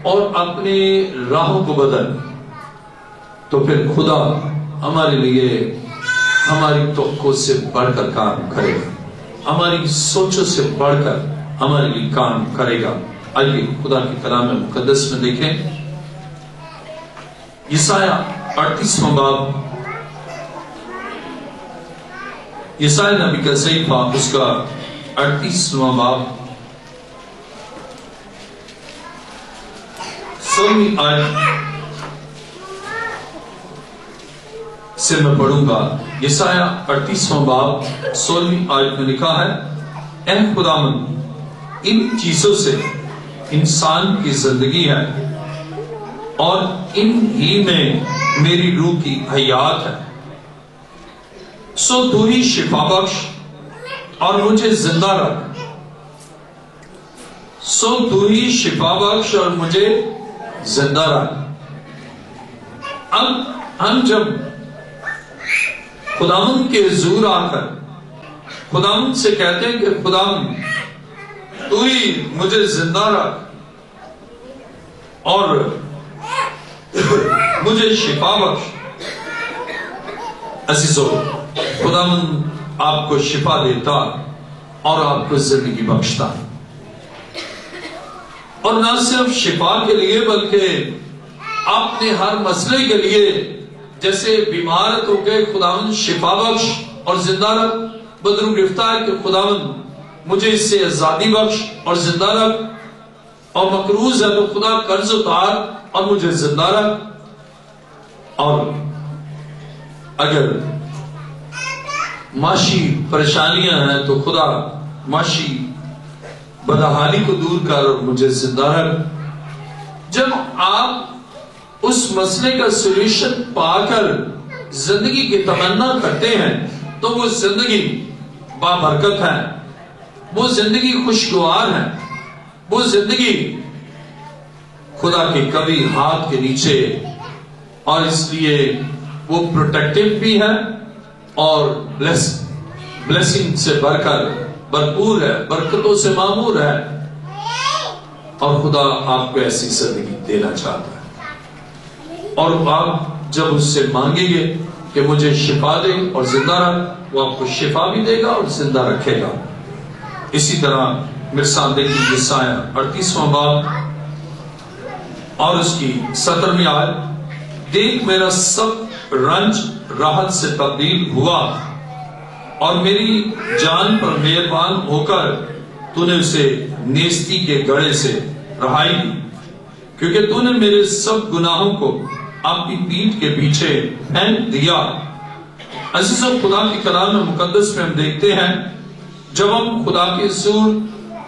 اور اپنے راہوں کو بدل، تو پھر خدا ہمارے لیے ہماری توقع سے بڑھ کر کام کرے گا، ہماری سوچوں سے بڑھ کر ہمارے لیے کام کرے گا۔ آئیے خدا کی کلام مقدس میں دیکھیں یسایہ 38واں باب، یسایہ نبی کا صحیفہ اس کا 38واں باب 16ویں آیت سے میں پڑھوں گا۔ یسایہ 38واں باب 16ویں آیت میں لکھا ہے، اے خداوند ان چیزوں سے انسان کی زندگی ہے اور ان ہی میں میری روح کی حیات ہے، سو تو ہی شفا بخش اور مجھے زندہ رکھ، سو تو ہی شفا بخش اور مجھے زندہ رکھ۔ اب ہم جب خداوند کے حضور آ کر خداوند سے کہتے ہیں کہ خداوند تو ہی مجھے زندہ رکھ اور مجھے شفا بخش، عزیزو خداوند آپ کو شفا دیتا اور آپ کو زندگی بخشتا، اور نہ صرف شفا کے لیے بلکہ اپنے ہر مسئلے کے لیے، جیسے بیمار ہو گئے خداوند شفا بخش اور زندہ رکھ، بدرو گرفتار ہے کہ خداوند مجھے اس سے آزادی بخش اور زندہ رکھ، اور مقروض ہے تو خدا قرض اتار اور مجھے زندہ رکھ، اور اگر معاشی پریشانیاں ہیں تو خدا معاشی بدحالی کو دور کر اور مجھے زندہ رکھ۔ جب آپ اس مسئلے کا سولوشن پا کر زندگی کی تمنا کرتے ہیں تو وہ زندگی بابرکت ہے، وہ زندگی خوشگوار ہے، وہ زندگی خدا کے کبھی ہاتھ کے نیچے، اور اس لیے وہ پروٹیکٹیو بھی ہے اور بلیسنگ سے بھر کر بھرپور ہے، برکتوں سے معمور ہے، اور خدا آپ کو ایسی زندگی دینا چاہتا ہے، اور آپ جب اس سے مانگیں گے کہ مجھے شفا دے اور زندہ رکھ، وہ آپ کو شفا بھی دے گا اور زندہ رکھے گا۔ اسی طرح میرے ساتھ دیکھیں یسایہ 38واں باب اور اس کی 17ویں آیت، دیکھ میرا سب رنج راحت سے تبدیل ہوا اور میری جان پر مہربان ہو کر تو نے اسے نیستی کے گڑھے سے رہائی دی، کیونکہ تو نے میرے سب گناہوں کو اپنی پیٹھ کے پیچھے پھینک دیا۔ عزیزوں خدا کی کلام مقدس میں ہم دیکھتے ہیں جب ہم خدا کے حضور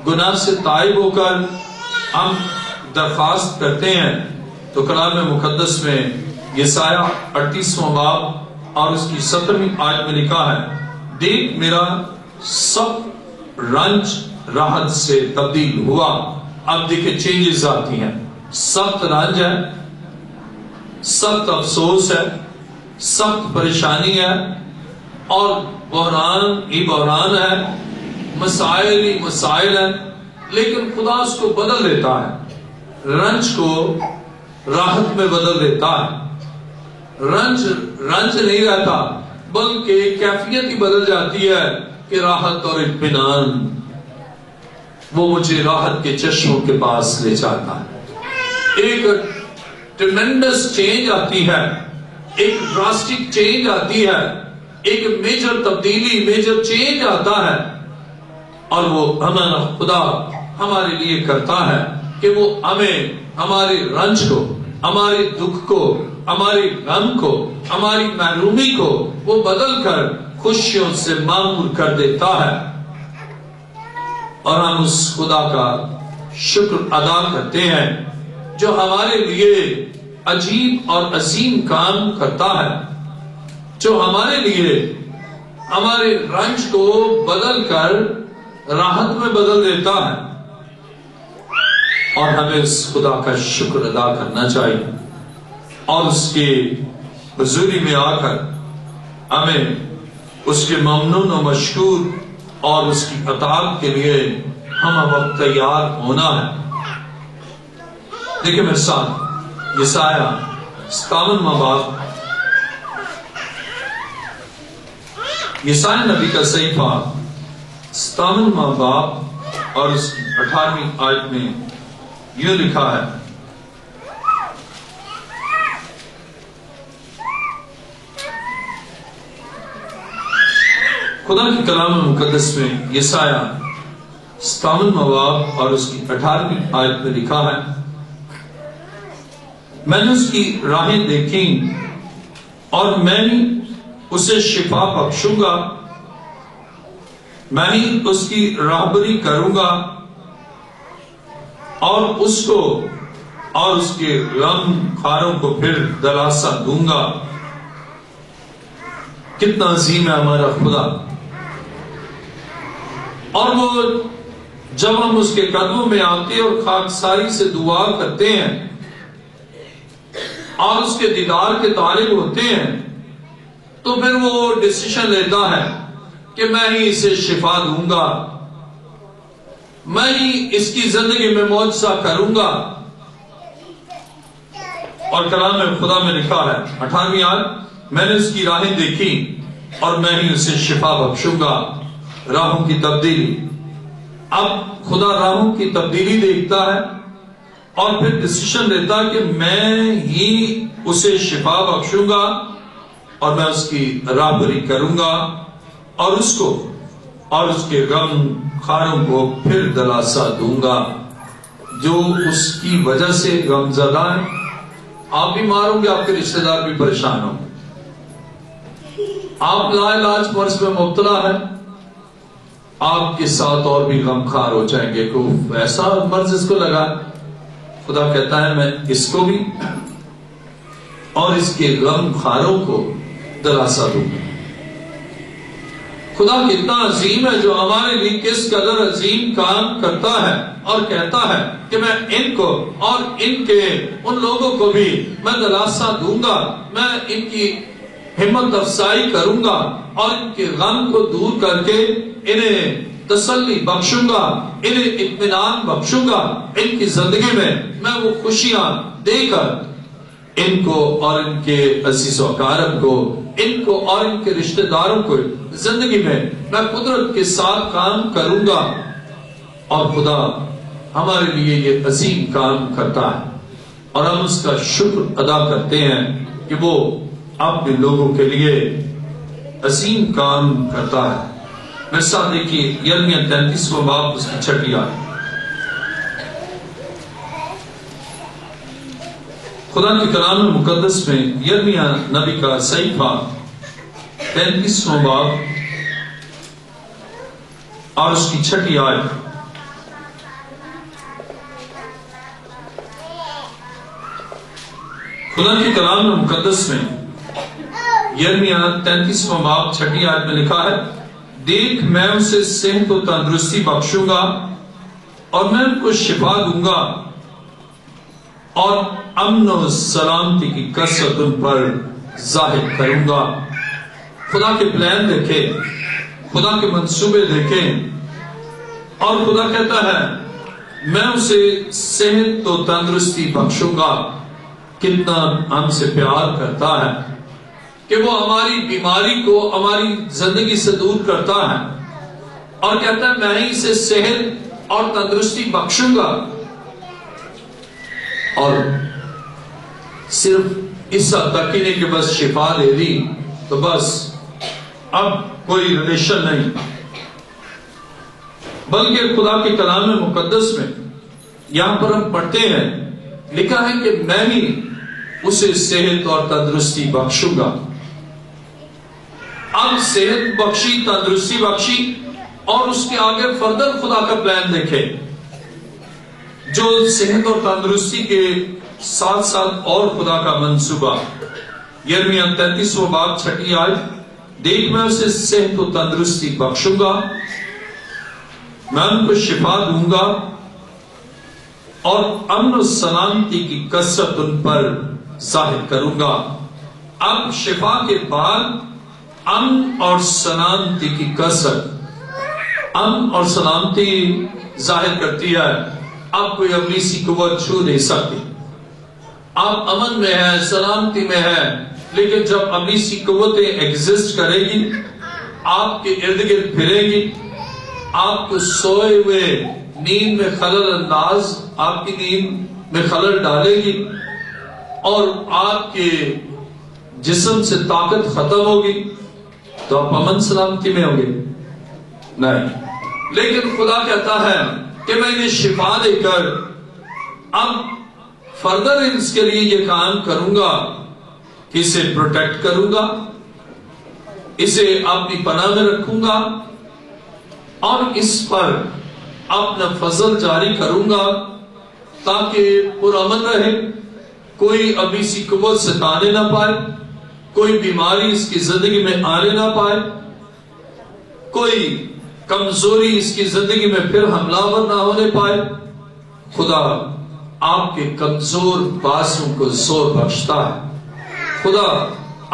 گناہ سے تائب ہو کر ہم درخواست کرتے ہیں تو کلام مقدس میں یسایہ 38واں باب اور اس کی 17ویں آیت میں لکھا ہے، دیکھ میرا سب رنج راحت سے تبدیل ہوا۔ اب دیکھیں چینجز آتی ہیں، سخت رنج ہے، سخت افسوس ہے، سخت پریشانی ہے، اور بحران ہی بحران ہے، مسائل ہی مسائل ہیں، لیکن خدا اس کو بدل دیتا ہے، رنج کو راحت میں بدل دیتا ہے۔ رنج نہیں رہتا بلکہ کیفیت ہی بدل جاتی ہے کہ راحت اور اطمینان، وہ مجھے راحت کے چشموں کے پاس لے جاتا ہے۔ ایک ٹریمنڈس چینج آتی ہے، ایک ڈراسٹک چینج آتی ہے، ایک میجر تبدیلی، میجر چینج آتا ہے، اور وہ ہمارا خدا ہمارے لیے کرتا ہے کہ وہ ہمیں ہمارے رنج کو، ہمارے دکھ کو، ہمارے غم کو، ہماری محرومی کو وہ بدل کر خوشیوں سے معمور کر دیتا ہے، اور ہم اس خدا کا شکر ادا کرتے ہیں جو ہمارے لیے عجیب اور عظیم کام کرتا ہے، جو ہمارے لیے ہمارے رنج کو بدل کر راحت میں بدل دیتا ہے، اور ہمیں اس خدا کا شکر ادا کرنا چاہیے، اور اس کے حضوری میں آ کر ہمیں اس کے ممنون و مشکور اور اس کی اطاعت کے لیے ہم اب تیار ہونا ہے۔ دیکھیں میرے ساتھ یسایہ 57واں باب یسائی نبی کا صحیفہ 57واں باب اور اس 18ویں آیت میں یہ لکھا ہے، خدا کے کلام مقدس میں یسایہ 57واں باب اور اس کی 18ویں آیت میں لکھا ہے، میں نے اس کی راہیں دیکھی اور میں ہی اسے شفا بخشوں گا، میں ہی اس کی راہبری کروں گا اور اس کو اور اس کے غم خاروں کو پھر دلاسا دوں گا۔ کتنا عظیم ہے ہمارا خدا! اور وہ جب ہم اس کے قدموں میں آتے اور خاکساری سے دعا کرتے ہیں اور اس کے دیدار کے طالب ہوتے ہیں تو پھر وہ ڈیسیشن لیتا ہے کہ میں ہی اسے شفا دوں گا، میں ہی اس کی زندگی میں معجزہ کروں گا۔ اور کلام خدا میں لکھا ہے 18ویں آیت، میں نے اس کی راہیں دیکھی اور میں ہی اسے شفا بخشوں گا۔ راہوں کی تبدیلی، اب خدا راہوں کی تبدیلی دیکھتا ہے اور پھر ڈیسیشن لیتا کہ میں ہی اسے شفا بخشوں گا اور میں اس کی راہبری کروں گا اور اس کو اور اس کے غم خاروں کو پھر دلاسا دوں گا۔ جو اس کی وجہ سے غم زدہ ہیں، آپ بیمار ہوں گے، آپ کے رشتہ دار بھی پریشان ہوں گے، آپ لا علاج مرض میں مبتلا ہیں، آپ کے ساتھ اور بھی غم خار ہو جائیں گے کہ ایسا مرض اس کو لگا۔ خدا کہتا ہے میں اس کو بھی اور اس کے غم خاروں کو دلاسا دوں گا۔ خدا کتنا عظیم ہے جو ہمارے لیے کس قدر عظیم کام کرتا ہے اور کہتا ہے کہ میں ان کو اور ان کے ان لوگوں کو بھی میں دلاسا دوں گا، میں ان کی ہمت افزائی کروں گا اور ان کے غم کو دور کر کے انہیں تسلی بخشوں گا، انہیں اطمینان بخشوں گا، ان کی زندگی میں وہ خوشیاں دے کر ان کو اور ان کے عزیز و اقارب کو، ان کو اور ان کے رشتہ داروں کو زندگی میں قدرت کے ساتھ کام کروں گا۔ اور خدا ہمارے لیے یہ عظیم کام کرتا ہے اور ہم اس کا شکر ادا کرتے ہیں کہ وہ اپنے لوگوں کے لیے عظیم کام کرتا ہے۔ میرے ساتھ دیکھیے یرمیہ 33واں باب اس کی 6 آیت۔ خدا کے کلام مقدس میں یرمیہ نبی کا صحیفہ 33واں باب اور اس کی 6 آیت۔ خدا کے کلام مقدس میں یرمیہ 33واں باب 6 آیت میں لکھا ہے، دیکھ میں اسے صحت و تندرستی بخشوں گا اور میں ان کو شفا دوں گا اور امن و سلامتی کی کثرت ان پر ظاہر کروں گا۔ خدا کے پلان دیکھیں، خدا کے منصوبے دیکھیں، اور خدا کہتا ہے میں اسے صحت و تندرستی بخشوں گا۔ کتنا ہم سے پیار کرتا ہے کہ وہ ہماری بیماری کو ہماری زندگی سے دور کرتا ہے اور کہتا ہے میں ہی اسے صحت اور تندرستی بخشوں گا۔ اور صرف اس حد تک ہی نہیں کہ بس شفا دے دی تو بس اب کوئی ریلیشن نہیں، بلکہ خدا کے کلام مقدس میں یہاں پر ہم پڑھتے ہیں لکھا ہے کہ میں بھی اسے صحت اور تندرستی بخشوں گا۔ اب صحت بخشی، تندرستی بخشی، اور اس کے آگے فردر خدا کا پلان دیکھیں جو صحت اور تندرستی کے ساتھ ساتھ اور خدا کا منصوبہ۔ یرمیہ 33واں باب 6 آیت، دیکھ میں اسے صحت و تندرستی بخشوں گا، میں ان کو شفا دوں گا اور امن و سلامتی کی کثرت ان پر ظاہر کروں گا۔ اب شفا کے بعد امن اور سلامتی کی کثرت، امن اور سلامتی ظاہر کرتی ہے اب کوئی ابلیسی قوت چھو نہیں سکتی۔ آپ امن میں ہیں، سلامتی میں ہیں، لیکن جب ابلیسی قوتیں ایگزسٹ کرے گی آپ کے ارد گرد پھرے گی، آپ کو سوئے ہوئے نیند میں خلل انداز، آپ کی نیند میں خلل ڈالے گی، اور آپ کے جسم سے طاقت ختم ہوگی، تو آپ امن سلامتی میں ہوں گے؟ نہیں۔ لیکن خدا کہتا ہے کہ میں انہیں شفا دے کر اب فردر اس کے لیے یہ کام کروں گا کہ اسے پروٹیکٹ کروں گا، اسے اپنی پناہ میں رکھوں گا، اور اس پر اپنا فضل جاری کروں گا تاکہ پرامن رہے، کوئی ابھی سی قوت ستانے نہ پائے، کوئی بیماری اس کی زندگی میں آنے نہ پائے، کوئی کمزوری اس کی زندگی میں پھر حملہ آور نہ ہونے پائے۔ خدا آپ کے کمزور بازوں کو زور بخشتا ہے، خدا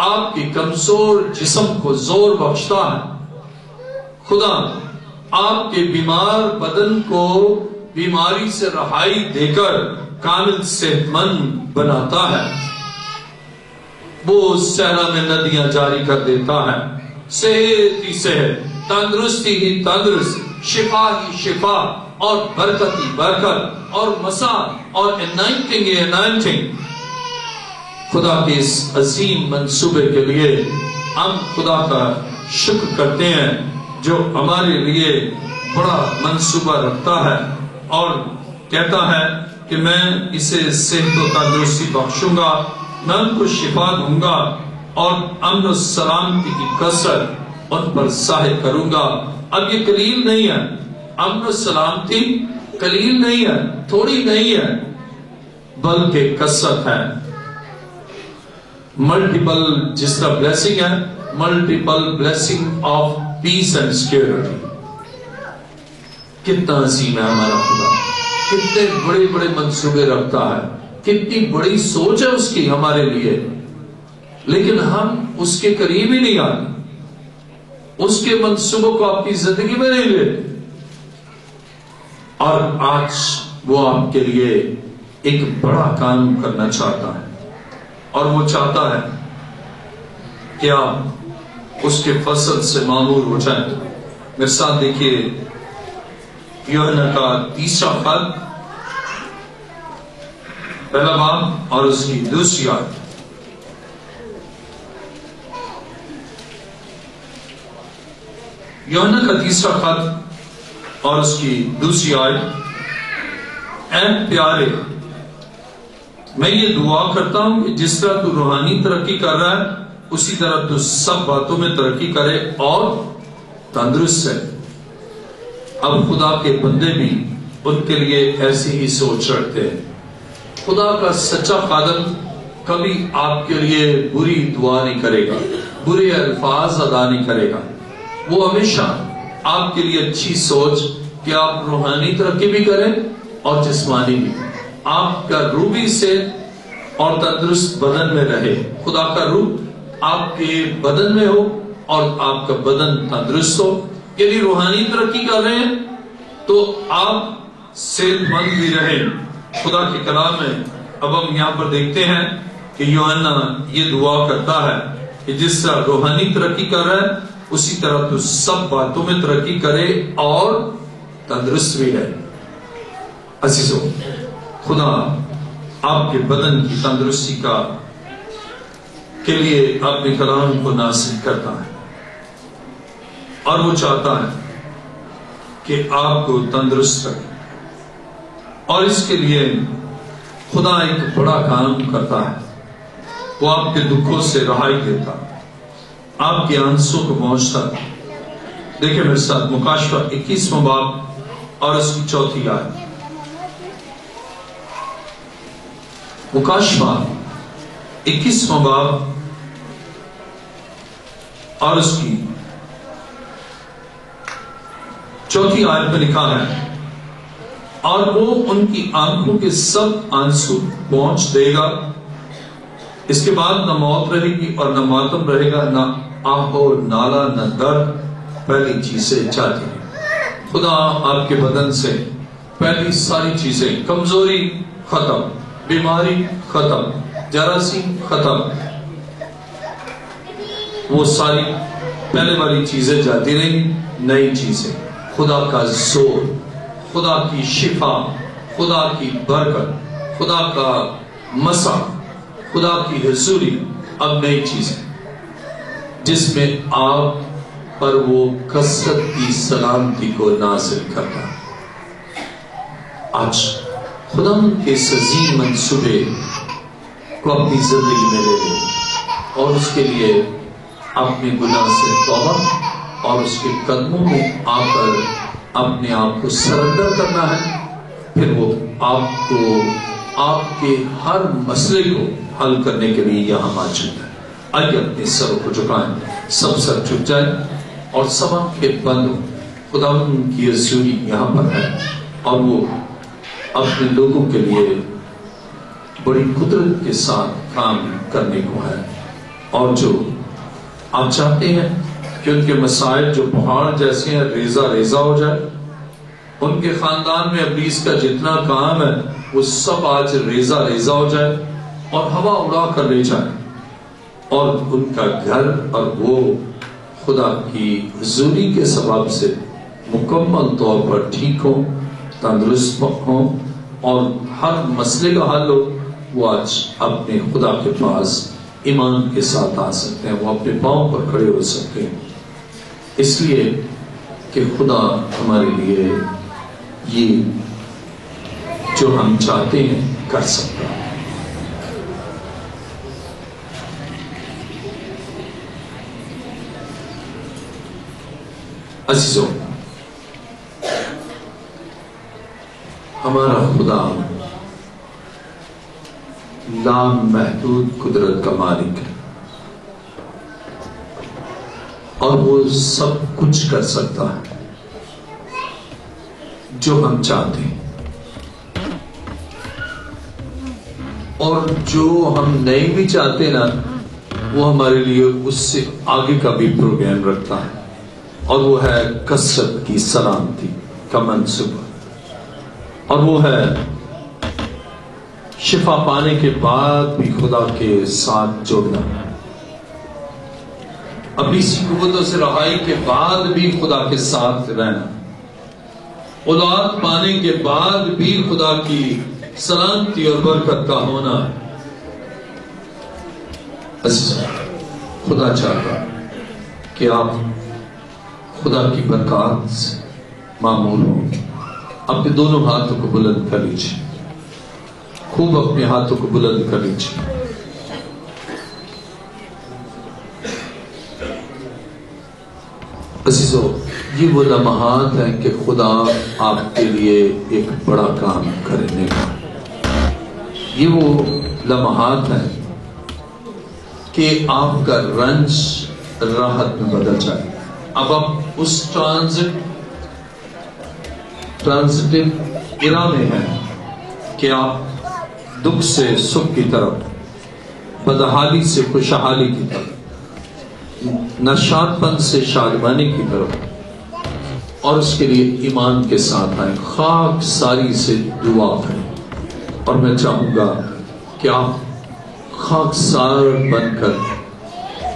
آپ کی کمزور جسم کو زور بخشتا ہے، خدا آپ کے بیمار بدن کو بیماری سے رہائی دے کر کامل صحت مند بناتا ہے۔ وہ صحرا میں ندیاں جاری کر دیتا ہے، صحت ہی صحت، تندرستی ہی تندرست، شفا ہی شفا، اور برکت ہی برکت، اور مسا اور انائنٹنگ ہی انائنٹنگ۔ خدا کے اس عظیم منصوبے کے لیے ہم خدا کا شکر کرتے ہیں جو ہمارے لیے بڑا منصوبہ رکھتا ہے اور کہتا ہے کہ میں اسے صحت و تندرستی بخشوں گا، میں ان کو شفا دوں گا، اور امن و سلامتی کی کثرت ان پر ظاہر کروں گا۔ اب یہ قلیل نہیں ہے، امن و سلامتی قلیل نہیں ہے، تھوڑی نہیں ہے، بلکہ کثرت ہے، ملٹیپل، جس طرح بلیسنگ ہے، multiple blessing of peace and security. کتنا عظیم ہے ہمارا خدا، کتنے بڑے بڑے منصوبے رکھتا ہے، کتنی بڑی سوچ ہے اس کی ہمارے لیے، لیکن ہم اس کے قریب ہی نہیں آتے، اس کے منصوبوں کو اپنی زندگی میں نہیں لیتے۔ اور آج وہ آپ کے لیے ایک بڑا کام کرنا چاہتا ہے، اور وہ چاہتا ہے کہ آپ اس کے فضل سے معمور ہو جائیں۔ میرے ساتھ دیکھیے یوحنا کا 3 خط، پہلا باب اور اس کی 2 آیت۔ یوحنا کا 3 خط اور اس کی 2 آیت۔ اے پیارے، میں یہ دعا کرتا ہوں کہ جس طرح تو روحانی ترقی کر رہا ہے اسی طرح تو سب باتوں میں ترقی کرے اور تندرست ہے۔ اب خدا کے بندے بھی ان کے لیے ایسی ہی سوچ رکھتے ہیں۔ خدا کا سچا خادم کبھی آپ کے لیے بری دعا نہیں کرے گا، برے الفاظ ادا نہیں کرے گا۔ وہ ہمیشہ آپ کے لیے اچھی سوچ کہ آپ روحانی ترقی بھی کریں اور جسمانی بھی، آپ کا روح بھی صحت اور تندرست بدن میں رہے، خدا کا روح آپ کے بدن میں ہو اور آپ کا بدن تندرست ہو۔ یعنی روحانی ترقی کر رہے ہیں تو آپ صحت مند بھی رہیں۔ خدا کے کلام میں اب ہم یہاں پر دیکھتے ہیں کہ یوحنا یہ دعا کرتا ہے کہ جس طرح روحانی ترقی کر رہا ہے اسی طرح تو سب باتوں میں ترقی کرے اور تندرست بھی رہے۔ عزیزو، خدا آپ کے بدن کی تندرستی کے لیے اپنے کلام کو نازل کرتا ہے، اور وہ چاہتا ہے کہ آپ کو تندرست رکھے، اور اس کے لیے خدا ایک بڑا کام کرتا ہے۔ وہ آپ کے دکھوں سے رہائی دیتا، آپ کے آنسوں کو پہنچتا۔ دیکھیں میرے ساتھ مکاشفہ 21واں باب اور اس کی 4 آیت۔ مکاشفہ 21واں باب اور اس کی 4 آیت میں لکھا ہے، اور وہ ان کی آنکھوں کے سب آنسو پہنچ دے گا، اس کے بعد نہ موت رہے گی اور نہ ماتم رہے گا، نہ آہ و نالہ، نہ درد، پہلی چیزیں جاتی ہیں۔ خدا آپ کے بدن سے پہلی ساری چیزیں، کمزوری ختم، بیماری ختم، جراثیم ختم، وہ ساری پہلے والی چیزیں جاتی رہیں، نئی چیزیں، خدا کا زور، خدا کی شفا، خدا کی برکت، خدا کا مسا، خدا کی حضوری، اب نئی چیزیں جس میں آپ پر وہ کثرت کی سلامتی کو نازل کرتا ہے۔ آج خدا کے عظیم منصوبے کو اپنی زندگی میں لے لیں اور اس کے لیے اپنے گناہ سے توبہ اور اس کے قدموں میں آ کر اپنے آپ کو سرنڈر کرنا ہے۔ پھر وہ آپ کو آپ کے ہر مسئلے کو حل کرنے کے لیے یہاں موجود ہے۔ آئیے اپنے سروں کو جھکائیں، سب سر جھک جائیں اور سب آنکھیں بند ہوں۔ خدا کی حضوری یہاں پر ہے اور وہ اپنے لوگوں کے لیے بڑی قدرت کے ساتھ کام کرنے کو ہے، اور جو آپ چاہتے ہیں کہ ان کے مسائل جو پہاڑ جیسے ہیں ریزہ ریزہ ہو جائے، ان کے خاندان میں ابلیس کا جتنا کام ہے وہ سب آج ریزہ ریزہ ہو جائے اور ہوا اڑا کر لے جائے، اور ان کا گھر اور وہ خدا کی حضوری کے سبب سے مکمل طور پر ٹھیک ہوں، تندرست ہوں، اور ہر مسئلے کا حل ہو، وہ آج اپنے خدا کے پاس ایمان کے ساتھ آ سکتے ہیں، وہ اپنے پاؤں پر کھڑے ہو سکتے ہیں، اس لیے کہ خدا ہمارے لیے یہ جو ہم چاہتے ہیں کر سکتا ہے۔ عزیزوں، ہمارا خدا لامحدود قدرت کا مالک ہے اور وہ سب کچھ کر سکتا ہے جو ہم چاہتے ہیں، اور جو ہم نہیں بھی چاہتے نا وہ ہمارے لیے اس سے آگے کا بھی پروگرام رکھتا ہے، اور وہ ہے کثرت کی سلامتی کا منصوبہ، اور وہ ہے شفا پانے کے بعد بھی خدا کے ساتھ جڑنا، ابلیسی قوتوں سے رہائی کے بعد بھی خدا کے ساتھ رہنا، اولاد پانے کے بعد بھی خدا کی سلامتی اور برکت کا ہونا۔ خدا چاہتا کہ آپ خدا کی برکات سے معمول ہوں۔ اپنے دونوں ہاتھوں کو بلند کر لیجیے، خوب اپنے ہاتھوں کو بلند کر لیجیے۔ عزیزو، یہ وہ لمحات ہیں کہ خدا آپ کے لیے ایک بڑا کام کرنے کا، یہ وہ لمحات ہیں کہ آپ کا رنج راحت میں بدل جائے۔ اب آپ اس ٹرانزٹو ایرا میں ہیں کہ آپ دکھ سے سکھ کی طرف، بدحالی سے خوشحالی کی طرف، نشاط پن سے شادمانی کی طرف، اور اس کے لیے ایمان کے ساتھ آئیں، خاک ساری سے دعا کریں، اور میں چاہوں گا کہ آپ خاک سار بن کر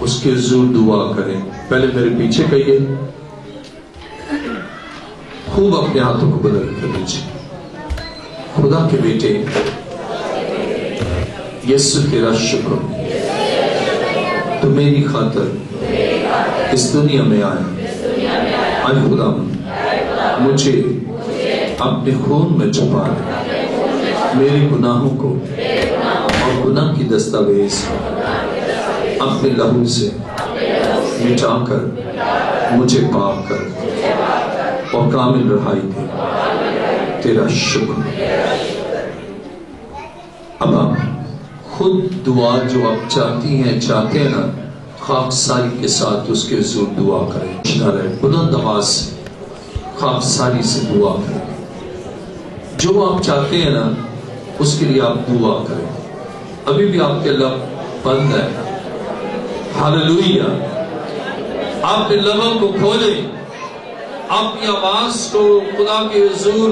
اس کے حضور دعا کریں۔ پہلے میرے پیچھے کہیے، خوب اپنے ہاتھوں کو بلند کر لیجیے۔ خدا کے بیٹے یسوع تیرا شکر، تو میری خاطر اس دنیا میں آئے۔ اے خدا، مجھے اپنے خون میں چھپا دے، میرے گناہوں کو اور گناہ کی دستاویز اپنے لہو سے مٹا کر مجھے پاک کر اور کامل رہائی دے۔ تیرا شکر۔ اب آپ خود دعا جو آپ چاہتے ہیں نا، خاک ساری کے ساتھ اس کے حضور دعا کریں، بلند آواز سے خاک ساری سے دعا کریں۔ جو آپ چاہتے ہیں نا اس کے لیے آپ دعا کریں۔ ابھی بھی آپ کے لب بند ہے، ہاللویا۔ آپ اپنے لبوں کو کھولیں، اپنی آواز کو خدا کے حضور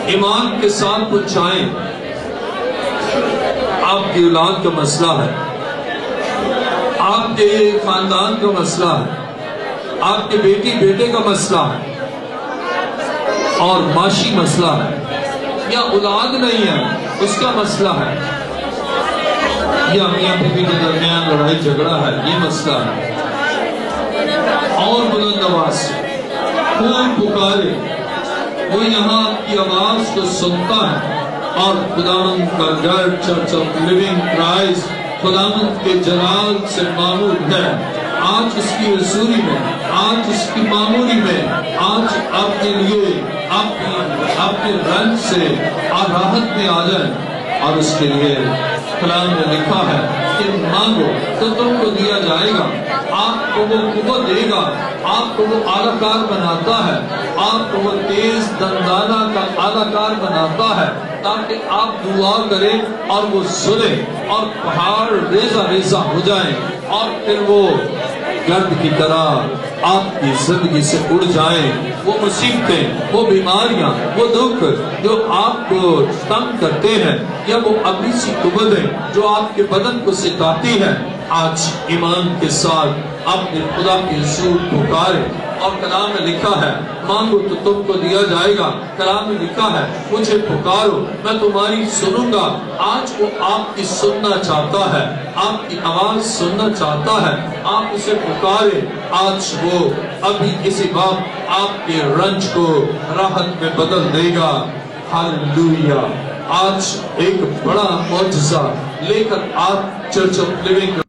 ایمان کے ساتھ پہنچائیں۔ آپ کی اولاد کا مسئلہ ہے، آپ کے خاندان کا مسئلہ ہے، آپ کے بیٹی بیٹے کا مسئلہ ہے اور معاشی مسئلہ ہے، یا اولاد نہیں ہے اس کا مسئلہ ہے، یا میاں بیوی کے درمیان لڑائی جھگڑا ہے، یہ مسئلہ ہے، اور بلند آواز سے خوب پکارے، وہ یہاں کی آواز کو سنتا ہے، اور خداوند کا گھر چرچ آف لیونگ کرائسٹ خداوند کے جلال سے معمول ہے۔ آج اس کی حضوری میں، آج اس کی معمولی میں، آج آپ کے لیے اپنے رنج سے راحت میں آ جائیں، اور اس کے لیے کلام میں لکھا ہے کہ مانگو تو تم کو دیا جائے گا، آپ کو وہ قوت دے گا، آپ کو وہ اعلیٰ کار بناتا ہے، آپ کو وہ تیز دندانہ کا اعلیٰ کار بناتا ہے، تاکہ آپ دعا کریں اور وہ سنیں اور پہاڑ ریزہ ریزہ ہو جائیں، اور پھر وہ گرد کی طرح آپ کی زندگی سے اڑ جائیں۔ وہ مصیبتیں، وہ بیماریاں، وہ دکھ جو آپ کو تنگ کرتے ہیں، یا وہ اپنی سی قوتیں جو آپ کے بدن کو ستاتی ہیں، آج ایمان کے ساتھ اپنے خدا کی حضور پکارے، اور کلام میں لکھا ہے مانگو تو تم کو دیا جائے گا۔ کلام میں لکھا ہے مجھے پکارو میں تمہاری سنوں گا۔ آج وہ آپ کی سننا چاہتا ہے، آپ کی آواز سننا چاہتا ہے، آپ اسے پکارے۔ آج وہ ابھی اسی وقت آپ کے رنج کو راحت میں بدل دے گا۔ ہاللویا۔ آج ایک بڑا معجزہ لے کر آپ چرچ آف لیونگ